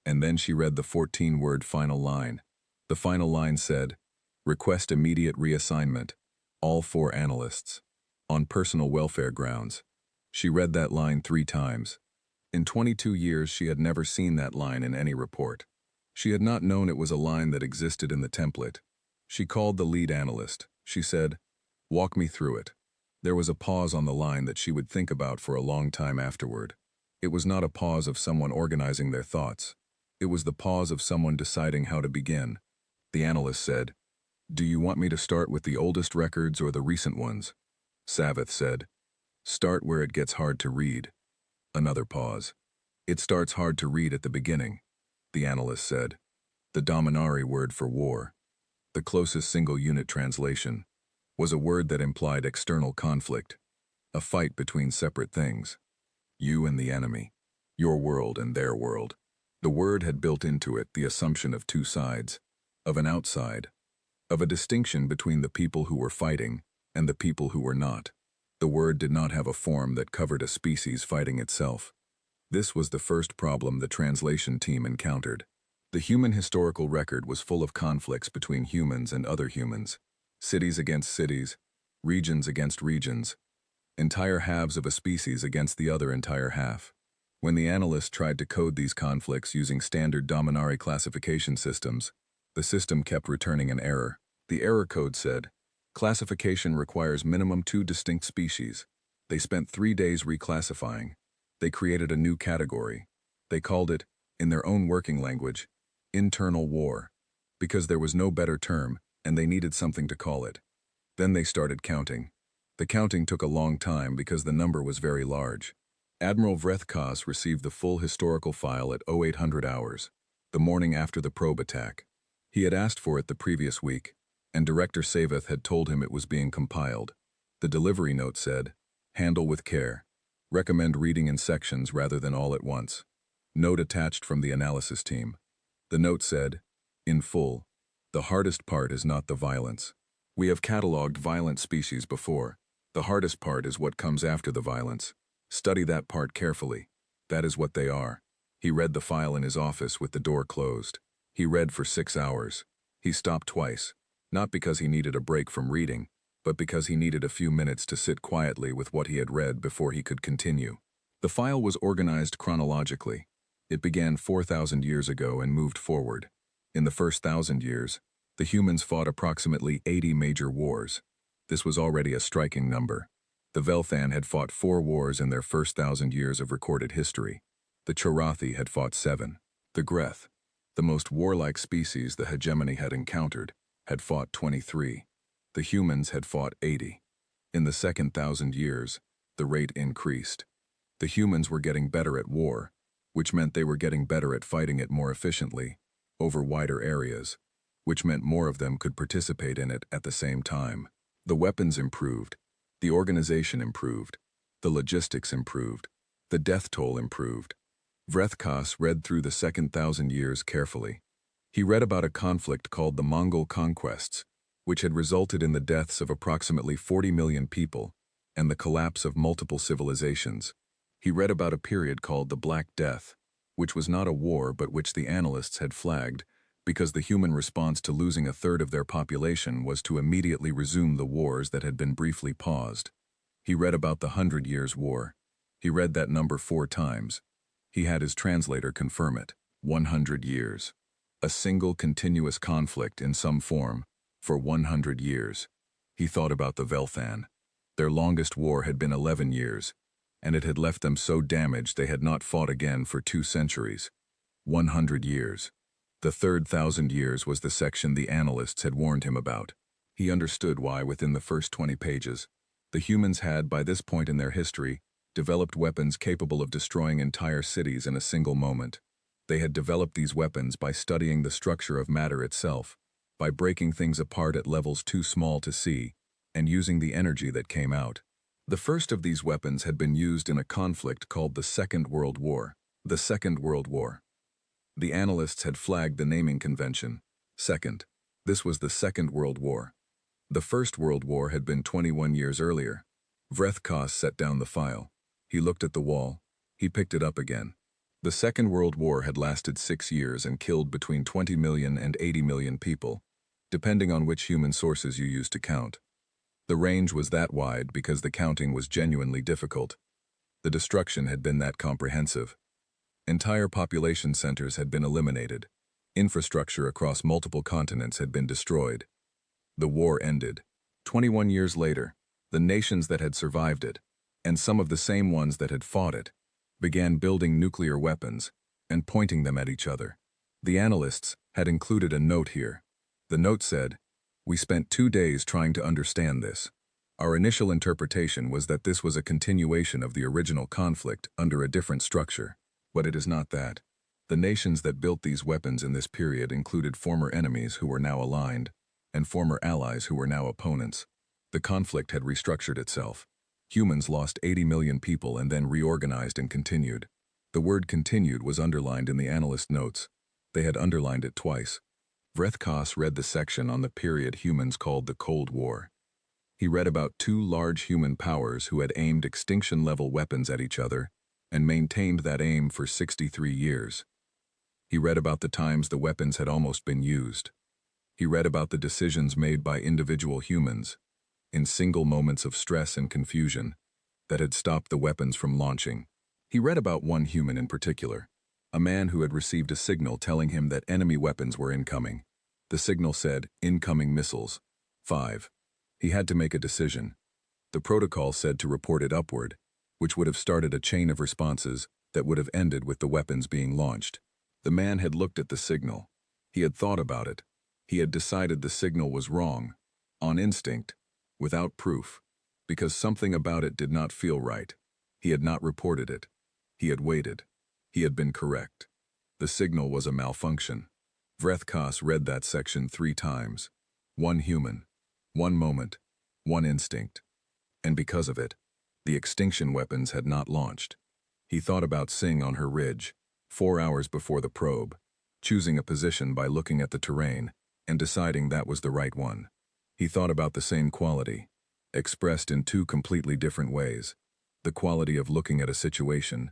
And then she read the 14-word final line. The final line said, Request immediate reassignment. All 4 analysts. On personal welfare grounds. She read that line 3 times. In 22 years, she had never seen that line in any report. She had not known it was a line that existed in the template. She called the lead analyst. She said, Walk me through it. There was a pause on the line that she would think about for a long time afterward. It was not a pause of someone organizing their thoughts. It was the pause of someone deciding how to begin. The analyst said, Do you want me to start with the oldest records or the recent ones? Savith said, Start where it gets hard to read. Another pause. It starts hard to read at the beginning, the analyst said. The Dominari word for war, the closest single unit translation, was a word that implied external conflict, a fight between separate things. You and the enemy, your world and their world. The word had built into it the assumption of 2 sides, of an outside, of a distinction between the people who were fighting and the people who were not. The word did not have a form that covered a species fighting itself. This was the first problem the translation team encountered. The human historical record was full of conflicts between humans and other humans, cities against cities, regions against regions, entire halves of a species against the other entire half. When the analyst tried to code these conflicts using standard Dominari classification systems, the system kept returning an error. The error code said, Classification requires minimum 2 distinct species. They spent 3 days reclassifying. They created a new category. They called it, in their own working language, internal war, because there was no better term and they needed something to call it. Then they started counting. The counting took a long time because the number was very large. Admiral Vrethkos received the full historical file at 0800 hours, the morning after the probe attack. He had asked for it the previous week, and Director Savith had told him it was being compiled. The delivery note said, Handle with care. Recommend reading in sections rather than all at once. Note attached from the analysis team. The note said, In full, the hardest part is not the violence. We have catalogued violent species before. The hardest part is what comes after the violence. Study that part carefully. That is what they are. He read the file in his office with the door closed. He read for 6 hours. He stopped twice. Not because he needed a break from reading, but because he needed a few minutes to sit quietly with what he had read before he could continue. The file was organized chronologically. It began 4,000 years ago and moved forward. In the first 1,000 years, the humans fought approximately 80 major wars. This was already a striking number. The Velthan had fought 4 wars in their first 1,000 years of recorded history. The Chorathi had fought 7. The Greth, the most warlike species the hegemony had encountered, had fought 23. The humans had fought 80. In the second 1,000 years, the rate increased. The humans were getting better at war, which meant they were getting better at fighting it more efficiently, over wider areas, which meant more of them could participate in it at the same time. The weapons improved, the organization improved, the logistics improved, the death toll improved. Vrethkos read through the second 1,000 years carefully. He read about a conflict called the Mongol conquests, which had resulted in the deaths of approximately 40 million people and the collapse of multiple civilizations. He read about a period called the Black Death, which was not a war but which the analysts had flagged because the human response to losing a third of their population was to immediately resume the wars that had been briefly paused. He read about the 100 Years' War. He read that number 4 times. He had his translator confirm it. 100 years. A single continuous conflict in some form, for 100 years. He thought about the Velthan. Their longest war had been 11 years, and it had left them so damaged they had not fought again for 2 centuries. 100 years. The third 1,000 years was the section the analysts had warned him about. He understood why within the first 20 pages, the humans had, by this point in their history, developed weapons capable of destroying entire cities in a single moment. They had developed these weapons by studying the structure of matter itself, by breaking things apart at levels too small to see, and using the energy that came out. The first of these weapons had been used in a conflict called the Second World War. The Second World War. The analysts had flagged the naming convention. Second. This was the Second World War. The First World War had been 21 years earlier. Vrethkos set down the file. He looked at the wall. He picked it up again. The Second World War had lasted 6 years and killed between 20 million and 80 million people, depending on which human sources you use to count. The range was that wide because the counting was genuinely difficult. The destruction had been that comprehensive. Entire population centers had been eliminated. Infrastructure across multiple continents had been destroyed. The war ended. 21 years later, the nations that had survived it, and some of the same ones that had fought it, began building nuclear weapons and pointing them at each other. The analysts had included a note here. The note said, "We spent 2 days trying to understand this. Our initial interpretation was that this was a continuation of the original conflict under a different structure, but it is not that. The nations that built these weapons in this period included former enemies who were now aligned, and former allies who were now opponents. The conflict had restructured itself. Humans lost 80 million people and then reorganized and continued. The word continued was underlined in the analyst notes. They had underlined it twice. Vrethkos read the section on the period humans called the Cold War. He read about 2 large human powers who had aimed extinction-level weapons at each other and maintained that aim for 63 years. He read about the times the weapons had almost been used. He read about the decisions made by individual humans, in single moments of stress and confusion, that had stopped the weapons from launching. He read about one human in particular, a man who had received a signal telling him that enemy weapons were incoming. The signal said, "Incoming missiles." 5. He had to make a decision. The protocol said to report it upward, which would have started a chain of responses that would have ended with the weapons being launched. The man had looked at the signal. He had thought about it. He had decided the signal was wrong, on instinct, without proof, because something about it did not feel right. He had not reported it. He had waited. He had been correct. The signal was a malfunction. Vrethkos read that section 3 times. One human, one moment, one instinct. And because of it, the extinction weapons had not launched. He thought about Sing on her ridge, 4 hours before the probe, choosing a position by looking at the terrain and deciding that was the right one. He thought about the same quality, expressed in 2 completely different ways, the quality of looking at a situation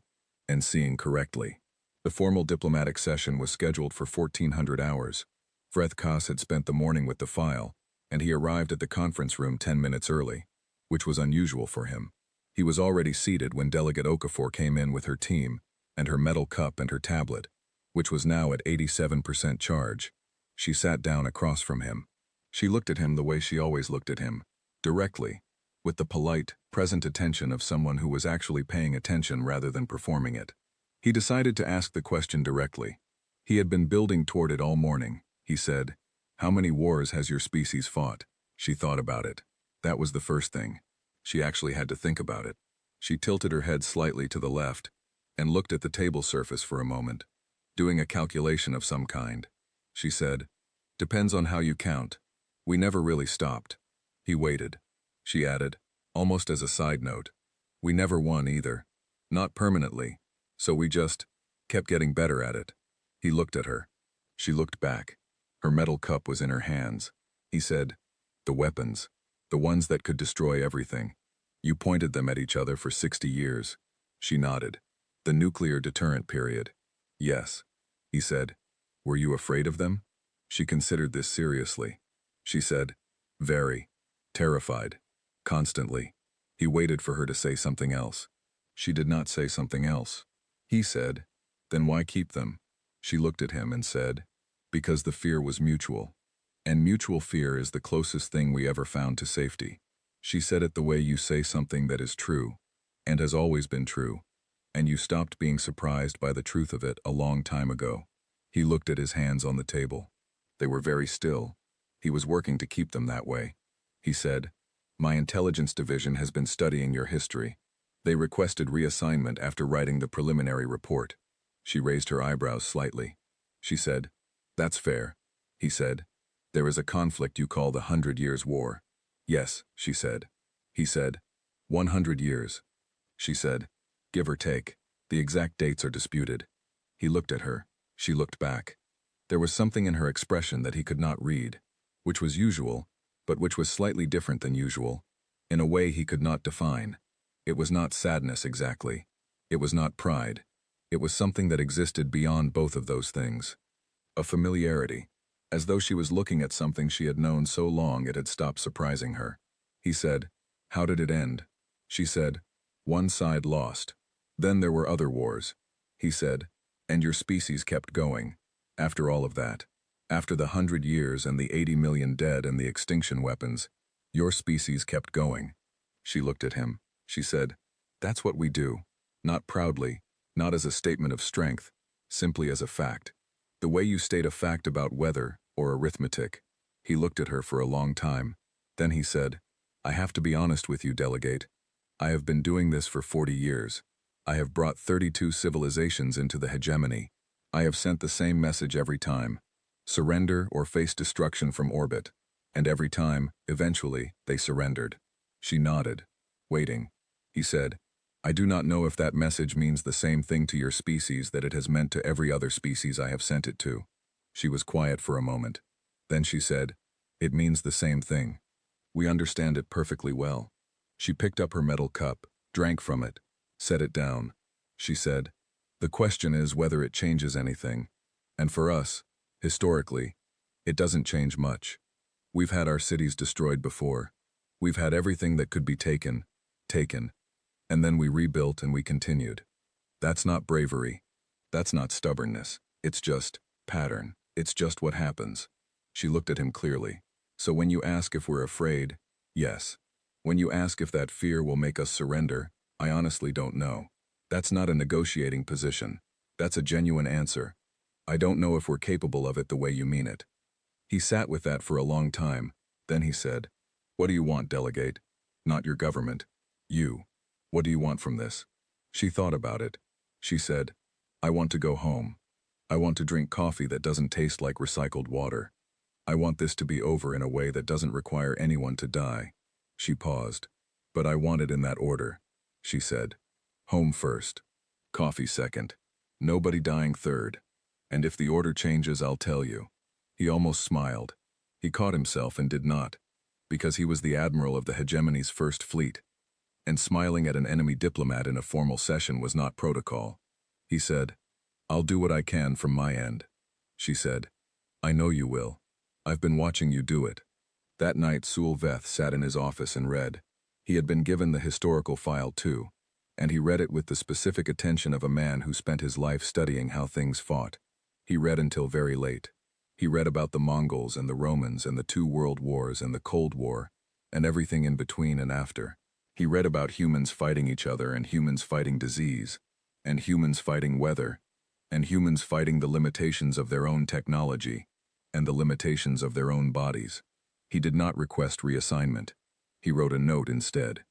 and seeing correctly. The formal diplomatic session was scheduled for 1400 hours. Vrethkos had spent the morning with the file, and he arrived at the conference room 10 minutes early, which was unusual for him. He was already seated when Delegate Okafor came in with her team and her metal cup and her tablet, which was now at 87% charge. She sat down across from him. She looked at him the way she always looked at him, directly, with the polite, present attention of someone who was actually paying attention rather than performing it. He decided to ask the question directly. He had been building toward it all morning. He said, "How many wars has your species fought?" She thought about it. That was the first thing. She actually had to think about it. She tilted her head slightly to the left and looked at the table surface for a moment, doing a calculation of some kind. She said, "Depends on how you count. We never really stopped." He waited. She added, almost as a side note, "We never won either. Not permanently. So we just kept getting better at it." He looked at her. She looked back. Her metal cup was in her hands. He said, "The weapons, the ones that could destroy everything. You pointed them at each other for 60 years. She nodded. "The nuclear deterrent period." "Yes." He said, "Were you afraid of them?" She considered this seriously. She said, "Very. Terrified. Constantly." He waited for her to say something else. She did not say something else. He said, "Then why keep them?" She looked at him and said, "Because the fear was mutual. And mutual fear is the closest thing we ever found to safety." She said it the way you say something that is true, and has always been true, and you stopped being surprised by the truth of it a long time ago. He looked at his hands on the table. They were very still. He was working to keep them that way. He said, "My intelligence division has been studying your history. They requested reassignment after writing the preliminary report. She raised her eyebrows slightly. She said, "That's fair." He said, "There is a conflict you call the 100 Years' War." "Yes," she said. He said, 100 years. She said, "Give or take. The exact dates are disputed." He looked at her. She looked back. There was something in her expression that he could not read, which was usual, but which was slightly different than usual, in a way he could not define. It was not sadness exactly. It was not pride. It was something that existed beyond both of those things. A familiarity, as though she was looking at something she had known so long it had stopped surprising her. He said, "How did it end?" She said, "One side lost. Then there were other wars." He said, "And your species kept going. After all of that. After the 100 years and the 80 million dead and the extinction weapons, your species kept going." She looked at him. She said, "That's what we do. Not proudly, not as a statement of strength, simply as a fact. The way you state a fact about weather or arithmetic." He looked at her for a long time. Then he said, "I have to be honest with you, Delegate. I have been doing this for 40 years. I have brought 32 civilizations into the hegemony. I have sent the same message every time. Surrender or face destruction from orbit. And every time, eventually, they surrendered." She nodded, waiting. He said, "I do not know if that message means the same thing to your species that it has meant to every other species I have sent it to." She was quiet for a moment. Then she said, "It means the same thing. We understand it perfectly well." She picked up her metal cup, drank from it, set it down. She said, "The question is whether it changes anything. And for us, historically, it doesn't change much. We've had our cities destroyed before. We've had everything that could be taken. And then we rebuilt and we continued. That's not bravery. That's not stubbornness. It's just pattern. It's just what happens." She looked at him clearly. "So when you ask if we're afraid, yes. When you ask if that fear will make us surrender, I honestly don't know. That's not a negotiating position. That's a genuine answer. I don't know if we're capable of it the way you mean it." He sat with that for a long time. Then he said, "What do you want, Delegate? Not your government. You. What do you want from this?" She thought about it. She said, "I want to go home. I want to drink coffee that doesn't taste like recycled water. I want this to be over in a way that doesn't require anyone to die." She paused. "But I want it in that order," she said. "Home first. Coffee second. Nobody dying third. And if the order changes, I'll tell you." He almost smiled. He caught himself and did not, because he was the admiral of the hegemony's first fleet. And smiling at an enemy diplomat in a formal session was not protocol. He said, "I'll do what I can from my end." She said, "I know you will. I've been watching you do it." That night Sul Veth sat in his office and read. He had been given the historical file too, and he read it with the specific attention of a man who spent his life studying how things fought. He read until very late. He read about the Mongols and the Romans and the 2 world wars and the Cold War, and everything in between and after. He read about humans fighting each other and humans fighting disease, and humans fighting weather, and humans fighting the limitations of their own technology, and the limitations of their own bodies. He did not request reassignment. He wrote a note instead.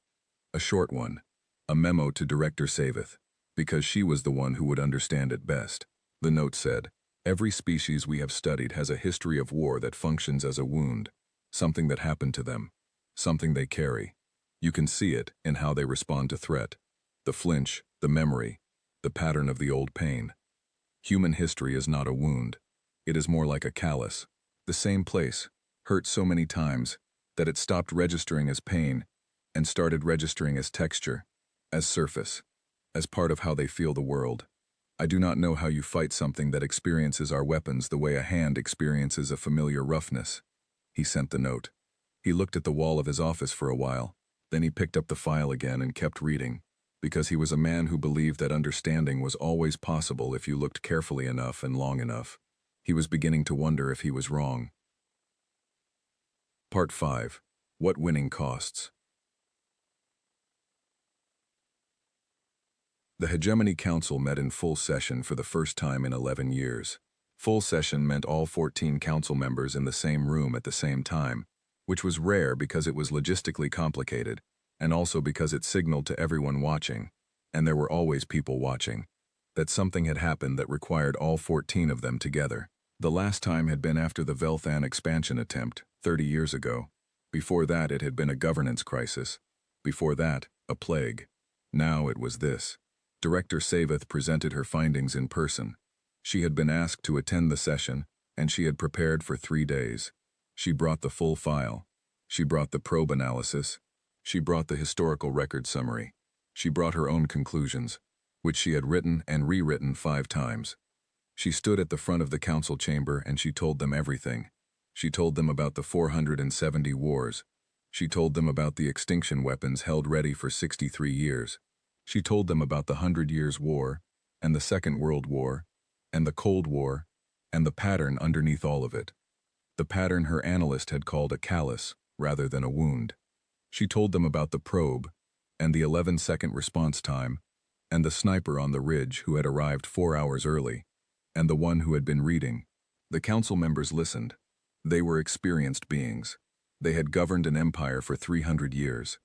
A short one. A memo to Director Savith, because she was the one who would understand it best. The note said, "Every species we have studied has a history of war that functions as a wound, something that happened to them, something they carry. You can see it in how they respond to threat, the flinch, the memory, the pattern of the old pain. Human history is not a wound. It is more like a callus. The same place, hurt so many times that it stopped registering as pain and started registering as texture, as surface, as part of how they feel the world. I do not know how you fight something that experiences our weapons the way a hand experiences a familiar roughness." He sent the note. He looked at the wall of his office for a while. Then he picked up the file again and kept reading, because he was a man who believed that understanding was always possible if you looked carefully enough and long enough. He was beginning to wonder if he was wrong. Part 5. What winning costs. The Hegemony Council met in full session for the first time in 11 years. Full session meant all 14 council members in the same room at the same time, which was rare because it was logistically complicated, and also because it signaled to everyone watching, and there were always people watching. that something had happened that required all 14 of them together. The last time had been after the Velthan expansion attempt, 30 years ago. Before that, it had been a governance crisis. Before that, a plague. Now it was this. Director Savith presented her findings in person. She had been asked to attend the session, and she had prepared for 3 days. She brought the full file. She brought the probe analysis. She brought the historical record summary. She brought her own conclusions, which she had written and rewritten 5 times. She stood at the front of the council chamber and she told them everything. She told them about the 470 wars. She told them about the extinction weapons held ready for 63 years. She told them about the 100 Years' War, and the Second World War, and the Cold War, and the pattern underneath all of it. The pattern her analyst had called a callus rather than a wound. She told them about the probe, and the 11-second response time, and the sniper on the ridge who had arrived 4 hours early, and the one who had been reading. The council members listened. They were experienced beings. They had governed an empire for 300 years.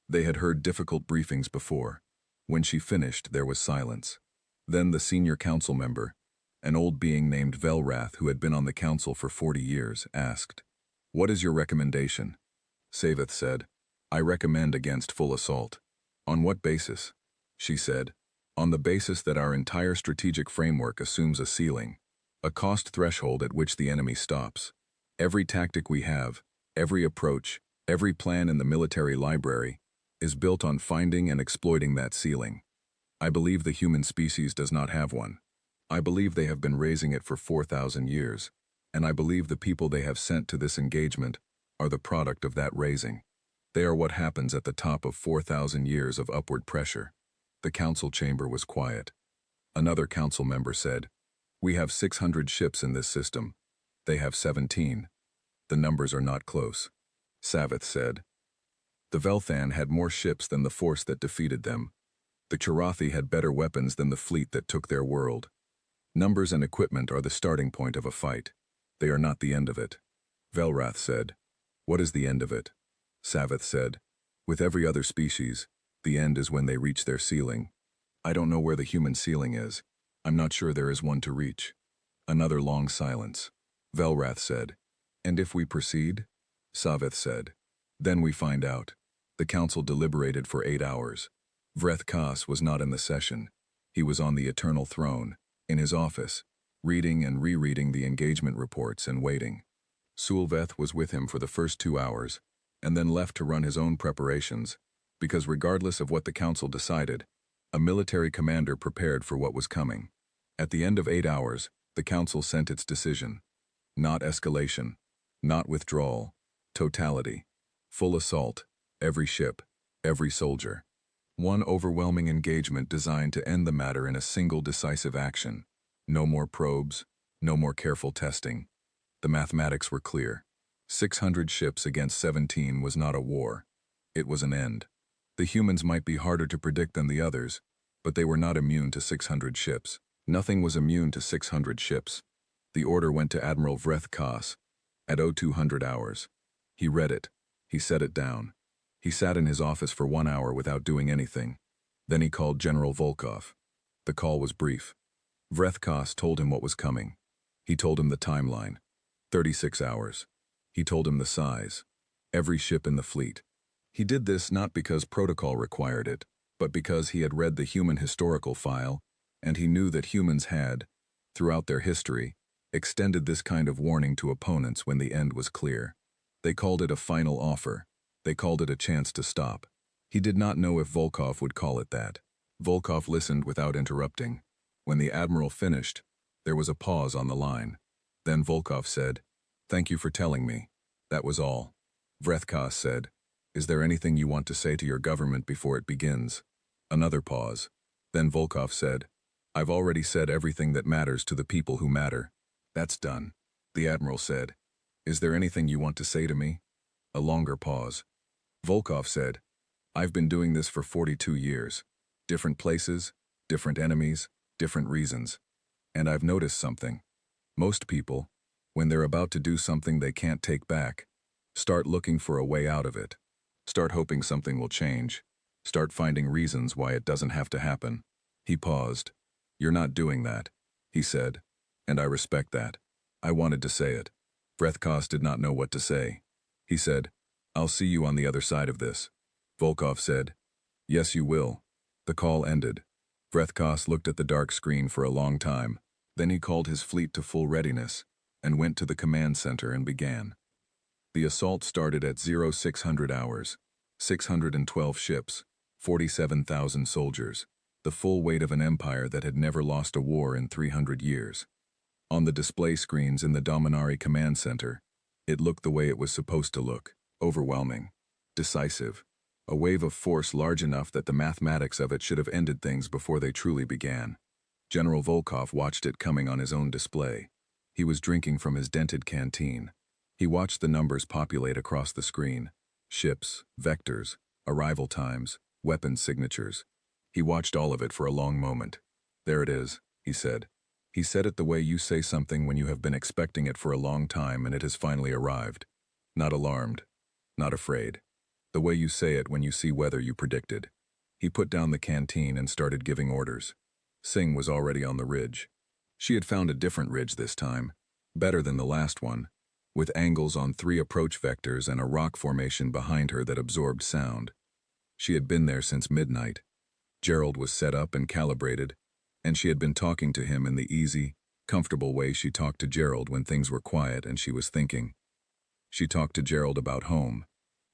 They had heard difficult briefings before. When she finished, there was silence. Then the senior council member, an old being named Velrath who had been on the council for 40 years, asked, "What is your recommendation?" Savith said, "I recommend against full assault." "On what basis?" She said, "On the basis that our entire strategic framework assumes a ceiling, a cost threshold at which the enemy stops. Every tactic we have, every approach, every plan in the military library, is built on finding and exploiting that ceiling. I believe the human species does not have one. I believe they have been raising it for 4,000 years, and I believe the people they have sent to this engagement are the product of that raising. They are what happens at the top of 4,000 years of upward pressure." The council chamber was quiet. Another council member said, "We have 600 ships in this system. They have 17. The numbers are not close." Savith said, "The Velthan had more ships than the force that defeated them. The Charathi had better weapons than the fleet that took their world. Numbers and equipment are the starting point of a fight. They are not the end of it." Velrath said, "What is the end of it?" Savith said, "With every other species, the end is when they reach their ceiling. I don't know where the human ceiling is. I'm not sure there is one to reach." Another long silence. Velrath said, "And if we proceed?" Savith said, "Then we find out." The council deliberated for 8 hours. Vreth Kas was not in the session. He was on the eternal throne, in his office, reading and rereading the engagement reports and waiting. Sulveth was with him for the first 2 hours, and then left to run his own preparations, because regardless of what the council decided, a military commander prepared for what was coming. At the end of 8 hours, the council sent its decision. Not escalation, not withdrawal, totality, full assault, every ship, every soldier. One overwhelming engagement designed to end the matter in a single decisive action. No more probes, no more careful testing. The mathematics were clear. 600 ships against 17 was not a war. It was an end. The humans might be harder to predict than the others, but they were not immune to 600 ships. Nothing was immune to 600 ships. The order went to Admiral Vreth Kas at 0200 hours. He read it. He set it down. He sat in his office for 1 hour without doing anything. Then he called General Volkov. The call was brief. Vreth Kas told him what was coming. He told him the timeline. 36 hours. He told him the size. Every ship in the fleet. He did this not because protocol required it, but because he had read the human historical file, and he knew that humans had, throughout their history, extended this kind of warning to opponents when the end was clear. They called it a final offer. They called it a chance to stop. He did not know if Volkov would call it that. Volkov listened without interrupting. When the admiral finished, there was a pause on the line. Then Volkov said, "Thank you for telling me. That was all." Vreth Kas said, "Is there anything you want to say to your government before it begins?" Another pause. Then Volkov said, "I've already said everything that matters to the people who matter. That's done." The admiral said, "Is there anything you want to say to me?" A longer pause. Volkov said, "I've been doing this for 42 years. Different places, different enemies, different reasons. And I've noticed something. Most people, when they're about to do something they can't take back, start looking for a way out of it. Start hoping something will change. Start finding reasons why it doesn't have to happen." He paused. "You're not doing that," he said, "and I respect that." I wanted to say it. Vrethkos did not know what to say. He said, "I'll see you on the other side of this." Volkov said, "Yes, you will." The call ended. Vrethkos looked at the dark screen for a long time. Then he called his fleet to full readiness and went to the command center and began. The assault started at 0600 hours, 612 ships, 47,000 soldiers, the full weight of an empire that had never lost a war in 300 years. On the display screens in the Dominari command center, it looked the way it was supposed to look, overwhelming, decisive, a wave of force large enough that the mathematics of it should have ended things before they truly began. General Volkov watched it coming on his own display. He was drinking from his dented canteen. He watched the numbers populate across the screen. Ships, vectors, arrival times, weapons signatures. He watched all of it for a long moment. "There it is," he said. He said it the way you say something when you have been expecting it for a long time and it has finally arrived. Not alarmed, not afraid. The way you say it when you see weather you predicted. He put down the canteen and started giving orders. Singh was already on the ridge. She had found a different ridge this time, better than the last one, with angles on 3 approach vectors and a rock formation behind her that absorbed sound. She had been there since midnight. Gerald was set up and calibrated, and she had been talking to him in the easy, comfortable way she talked to Gerald when things were quiet and she was thinking. She talked to Gerald about home,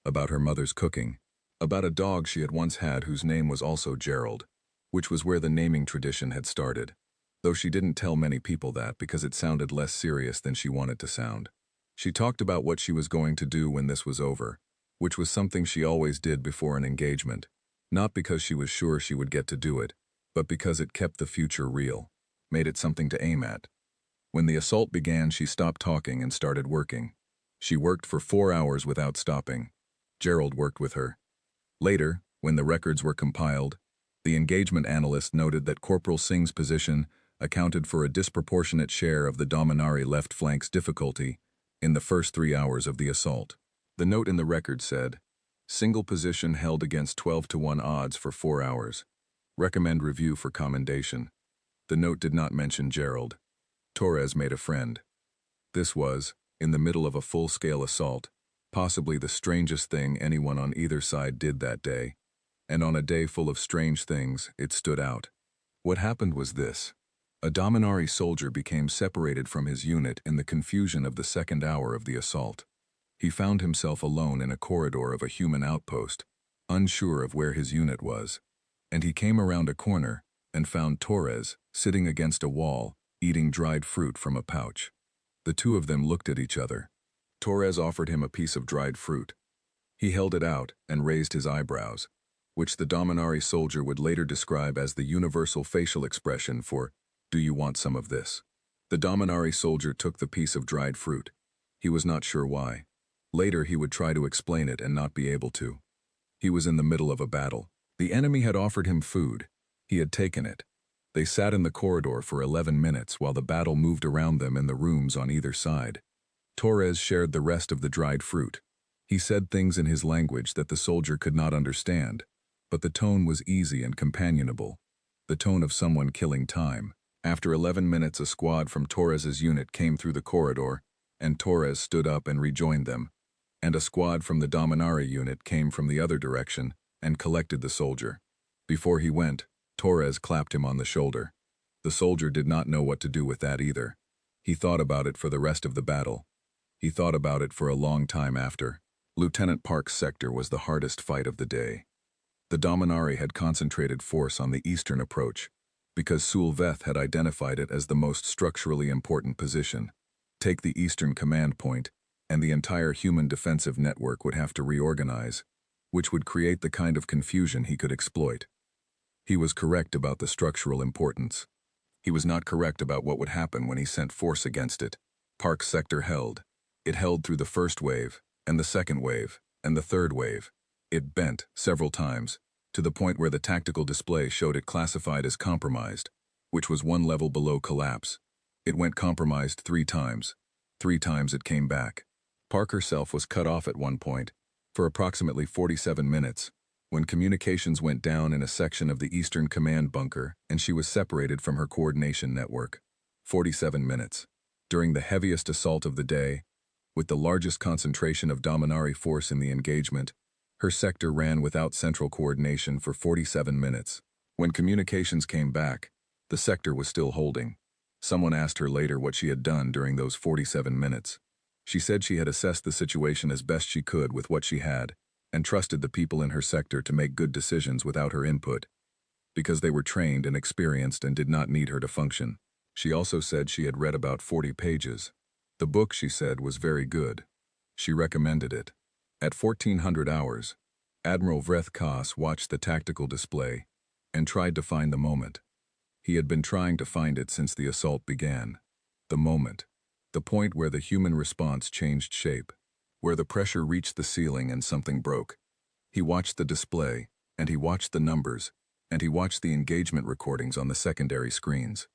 about her mother's cooking, about a dog she had once had whose name was also Gerald, which was where the naming tradition had started, though she didn't tell many people that because it sounded less serious than she wanted to sound. She talked about what she was going to do when this was over, which was something she always did before an engagement, not because she was sure she would get to do it, but because it kept the future real, made it something to aim at. When the assault began, she stopped talking and started working. She worked for 4 hours without stopping. Gerald worked with her. Later, when the records were compiled, the engagement analyst noted that Corporal Singh's position accounted for a disproportionate share of the Dominari left flank's difficulty in the first 3 hours of the assault. The note in the record said, "Single position held against 12-to-1 odds for 4 hours. Recommend review for commendation." The note did not mention Gerald. Torres made a friend. This was, in the middle of a full-scale assault, possibly the strangest thing anyone on either side did that day, and on a day full of strange things, it stood out. What happened was this. A Dominari soldier became separated from his unit in the confusion of the second hour of the assault. He found himself alone in a corridor of a human outpost, unsure of where his unit was, and he came around a corner and found Torres sitting against a wall, eating dried fruit from a pouch. The two of them looked at each other. Torres offered him a piece of dried fruit. He held it out and raised his eyebrows, which the Dominari soldier would later describe as the universal facial expression for, "Do you want some of this?" The Dominari soldier took the piece of dried fruit. He was not sure why. Later he would try to explain it and not be able to. He was in the middle of a battle. The enemy had offered him food. He had taken it. They sat in the corridor for 11 minutes while the battle moved around them in the rooms on either side. Torres shared the rest of the dried fruit. He said things in his language that the soldier could not understand, but the tone was easy and companionable, the tone of someone killing time. After 11 minutes, a squad from Torres's unit came through the corridor, and Torres stood up and rejoined them, and a squad from the Dominari unit came from the other direction and collected the soldier. Before he went, Torres clapped him on the shoulder. The soldier did not know what to do with that either. He thought about it for the rest of the battle. He thought about it for a long time after. Lieutenant Park's sector was the hardest fight of the day. The Dominari had concentrated force on the eastern approach, because Sulveth had identified it as the most structurally important position. Take the eastern command point, and the entire human defensive network would have to reorganize, which would create the kind of confusion he could exploit. He was correct about the structural importance. He was not correct about what would happen when he sent force against it. Park's sector held. It held through the first wave, and the second wave, and the third wave. It bent several times, to the point where the tactical display showed it classified as compromised, which was 1 level below collapse. It went compromised 3 times. 3 times it came back. Park herself was cut off at one point, for approximately 47 minutes, when communications went down in a section of the Eastern Command bunker and she was separated from her coordination network. 47 minutes. During the heaviest assault of the day, with the largest concentration of Dominari force in the engagement, her sector ran without central coordination for 47 minutes. When communications came back, the sector was still holding. Someone asked her later what she had done during those 47 minutes. She said she had assessed the situation as best she could with what she had, and trusted the people in her sector to make good decisions without her input, because they were trained and experienced and did not need her to function. She also said she had read about 40 pages. The book, she said, was very good. She recommended it. At 1400 hours, Admiral Vreth Koss watched the tactical display and tried to find the moment. He had been trying to find it since the assault began. The moment. The point where the human response changed shape, where the pressure reached the ceiling and something broke. He watched the display, and he watched the numbers, and he watched the engagement recordings on the secondary screens.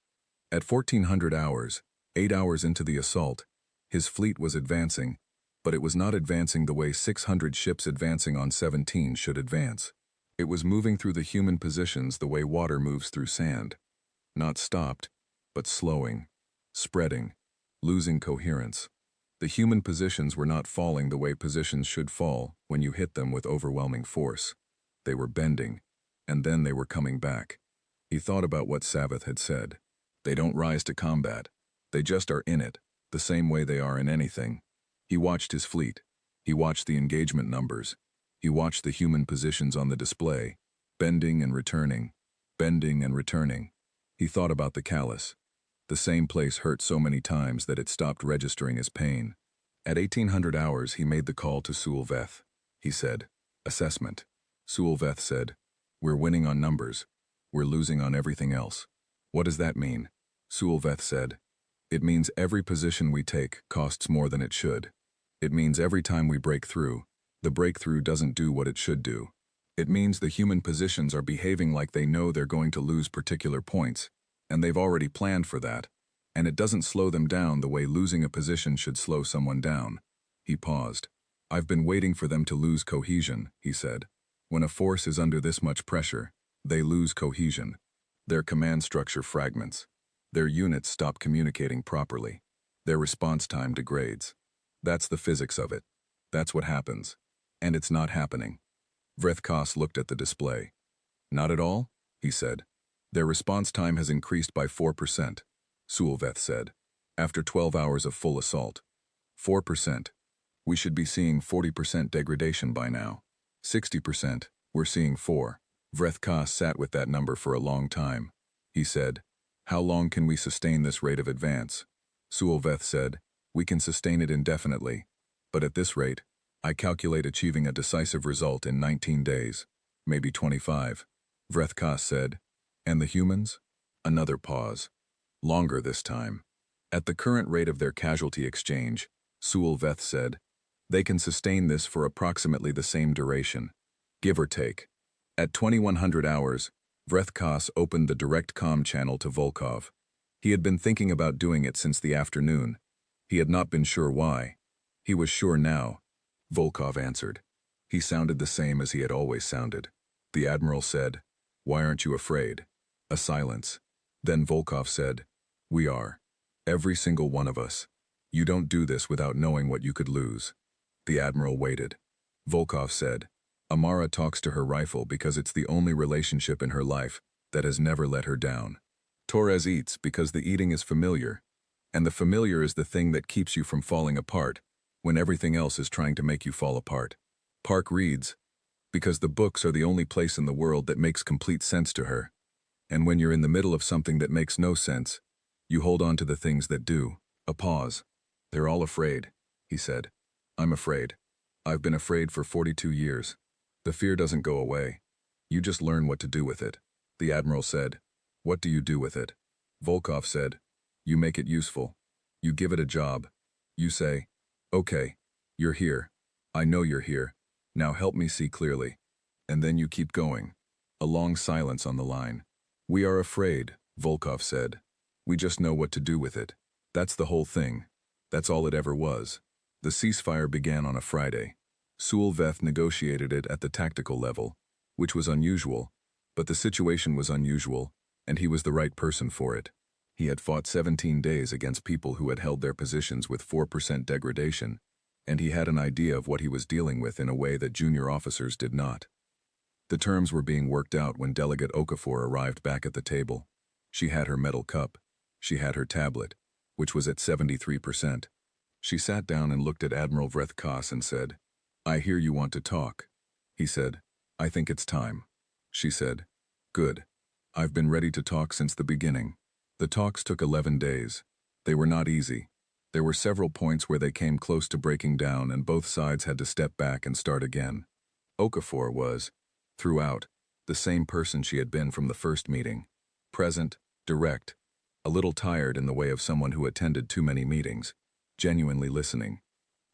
At 1400 hours, 8 hours into the assault, his fleet was advancing, but it was not advancing the way 600 ships advancing on 17 should advance. It was moving through the human positions the way water moves through sand. Not stopped, but slowing, spreading, losing coherence. The human positions were not falling the way positions should fall when you hit them with overwhelming force. They were bending, and then they were coming back. He thought about what Savath had said. They don't rise to combat. They just are in it, the same way they are in anything. He watched his fleet. He watched the engagement numbers. He watched the human positions on the display, bending and returning, bending and returning. He thought about the callus. The same place hurt so many times that it stopped registering as pain. At 1800 hours, he made the call to Sulveth. He said, "Assessment." Sulveth said, "We're winning on numbers. We're losing on everything else." "What does that mean?" Sulveth said, "It means every position we take costs more than it should. It means every time we break through, the breakthrough doesn't do what it should do. It means the human positions are behaving like they know they're going to lose particular points, and they've already planned for that, and it doesn't slow them down the way losing a position should slow someone down." He paused. "I've been waiting for them to lose cohesion," he said. "When a force is under this much pressure, they lose cohesion. Their command structure fragments. Their units stop communicating properly. Their response time degrades. That's the physics of it. That's what happens. And it's not happening." Vreth Koss looked at the display. "Not at all?" he said. "Their response time has increased by 4%, Sulveth said, after 12 hours of full assault. 4%. We should be seeing 40% degradation by now. 60%, we're seeing 4. Vreth Koss sat with that number for a long time. He said, "How long can we sustain this rate of advance?" Sulveth said, "We can sustain it indefinitely. But at this rate, I calculate achieving a decisive result in 19 days, maybe 25. Vreth Koss said, "And the humans?" Another pause. "Longer this time. At the current rate of their casualty exchange," Sulveth said, "they can sustain this for approximately the same duration, give or take." At 2100 hours, Vreth Koss opened the direct comm channel to Volkov. He had been thinking about doing it since the afternoon. He had not been sure why. He was sure now. Volkov answered. He sounded the same as he had always sounded. The Admiral said, "Why aren't you afraid?" A silence. Then Volkov said, "We are. Every single one of us. You don't do this without knowing what you could lose." The Admiral waited. Volkov said, "Amara talks to her rifle because it's the only relationship in her life that has never let her down. Torres eats because the eating is familiar, and the familiar is the thing that keeps you from falling apart when everything else is trying to make you fall apart. Park reads because the books are the only place in the world that makes complete sense to her. And when you're in the middle of something that makes no sense, you hold on to the things that do." A pause. "They're all afraid," he said. "I'm afraid. I've been afraid for 42 years. The fear doesn't go away. You just learn what to do with it." The Admiral said, "What do you do with it?" Volkov said, "You make it useful. You give it a job. You say, 'Okay, you're here. I know you're here. Now help me see clearly.' And then you keep going." A long silence on the line. "We are afraid," Volkov said. "We just know what to do with it. That's the whole thing. That's all it ever was." The ceasefire began on a Friday. Sulveth negotiated it at the tactical level. which was unusual, but the situation was unusual, and he was the right person for it. He had fought 17 days against people who had held their positions with 4% degradation, and he had an idea of what he was dealing with in a way that junior officers did not. The terms were being worked out when Delegate Okafor arrived back at the table. She had her metal cup. She had her tablet, which was at 73%. She sat down and looked at Admiral Vrethkos and said, "I hear you want to talk." He said, "I think it's time." She said, "Good. I've been ready to talk since the beginning." The talks took 11 days. They were not easy. There were several points where they came close to breaking down and both sides had to step back and start again. Okafor was, throughout, the same person she had been from the first meeting. Present, direct, a little tired in the way of someone who attended too many meetings, genuinely listening.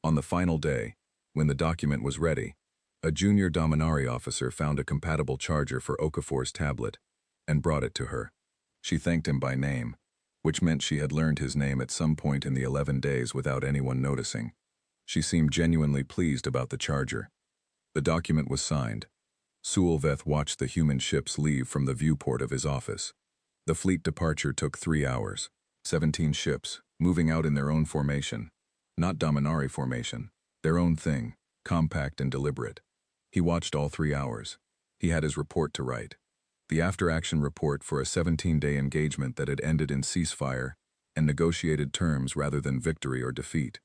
On the final day, when the document was ready, a junior Dominari officer found a compatible charger for Okafor's tablet and brought it to her. She thanked him by name, which meant she had learned his name at some point in the 11 days without anyone noticing. She seemed genuinely pleased about the charger. The document was signed. Sulveth watched the human ships leave from the viewport of his office. The fleet departure took 3 hours. 17 ships, moving out in their own formation. Not Dominari formation. Their own thing, compact and deliberate. He watched all 3 hours. He had his report to write. The after-action report for a 17-day engagement that had ended in ceasefire and negotiated terms rather than victory or defeat.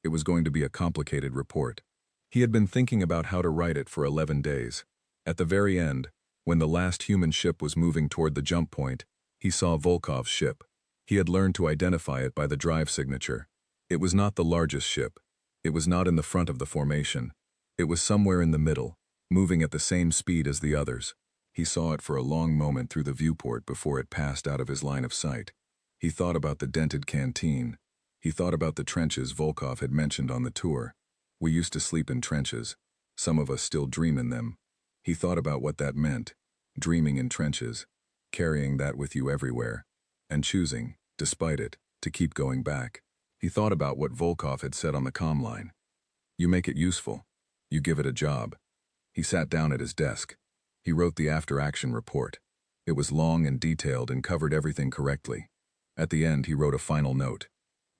It was going to be a complicated report. He had been thinking about how to write it for 11 days. At the very end, when the last human ship was moving toward the jump point, he saw Volkov's ship. He had learned to identify it by the drive signature. It was not the largest ship. It was not in the front of the formation. It was somewhere in the middle, moving at the same speed as the others. He saw it for a long moment through the viewport before it passed out of his line of sight. He thought about the dented canteen. He thought about the trenches Volkov had mentioned on the tour. We used to sleep in trenches. Some of us still dream in them. He thought about what that meant, dreaming in trenches, carrying that with you everywhere, and choosing, despite it, to keep going back. He thought about what Volkov had said on the comm line. You make it useful. You give it a job. He sat down at his desk. He wrote the after-action report. It was long and detailed and covered everything correctly. At the end, he wrote a final note.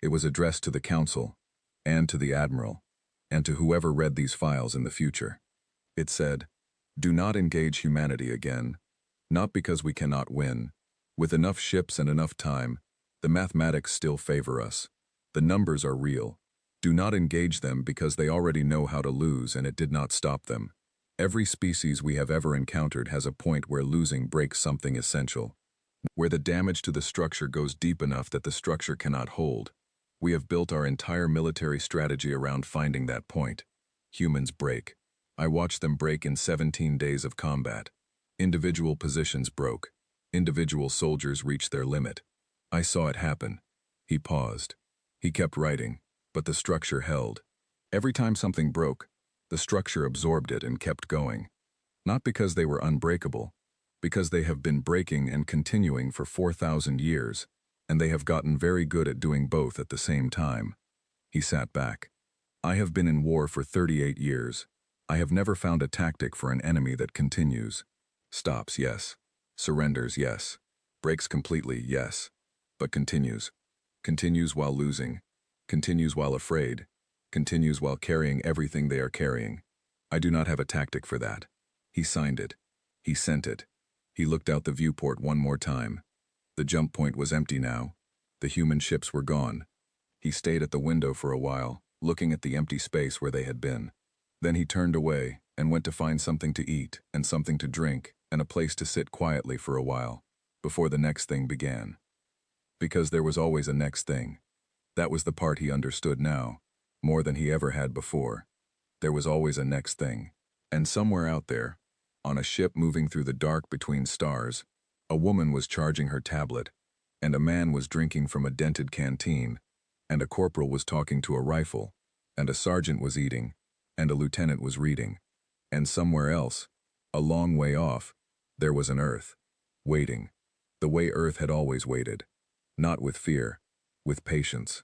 It was addressed to the Council, and to the Admiral, and to whoever read these files in the future. It said, "Do not engage humanity again, not because we cannot win. With enough ships and enough time, the mathematics still favor us. The numbers are real. Do not engage them because they already know how to lose and it did not stop them. Every species we have ever encountered has a point where losing breaks something essential, where the damage to the structure goes deep enough that the structure cannot hold. We have built our entire military strategy around finding that point. Humans break. I watched them break in 17 days of combat. Individual positions broke. Individual soldiers reached their limit. I saw it happen." He paused. He kept writing, but the structure held. Every time something broke, the structure absorbed it and kept going. Not because they were unbreakable, because they have been breaking and continuing for 4,000 years, and they have gotten very good at doing both at the same time. He sat back. I have been in war for 38 years. I have never found a tactic for an enemy that continues. Stops, yes. Surrenders, yes. Breaks completely, yes. But continues. Continues while losing. Continues while afraid. Continues while carrying everything they are carrying. I do not have a tactic for that. He signed it. He sent it. He looked out the viewport one more time. The jump point was empty now. The human ships were gone. He stayed at the window for a while, looking at the empty space where they had been. Then he turned away and went to find something to eat and something to drink and a place to sit quietly for a while, before the next thing began. Because there was always a next thing. That was the part he understood now, more than he ever had before. There was always a next thing. And somewhere out there, on a ship moving through the dark between stars, a woman was charging her tablet, and a man was drinking from a dented canteen, and a corporal was talking to a rifle, and a sergeant was eating, and a lieutenant was reading. And somewhere else, a long way off, there was an Earth, waiting, the way Earth had always waited, not with fear, with patience.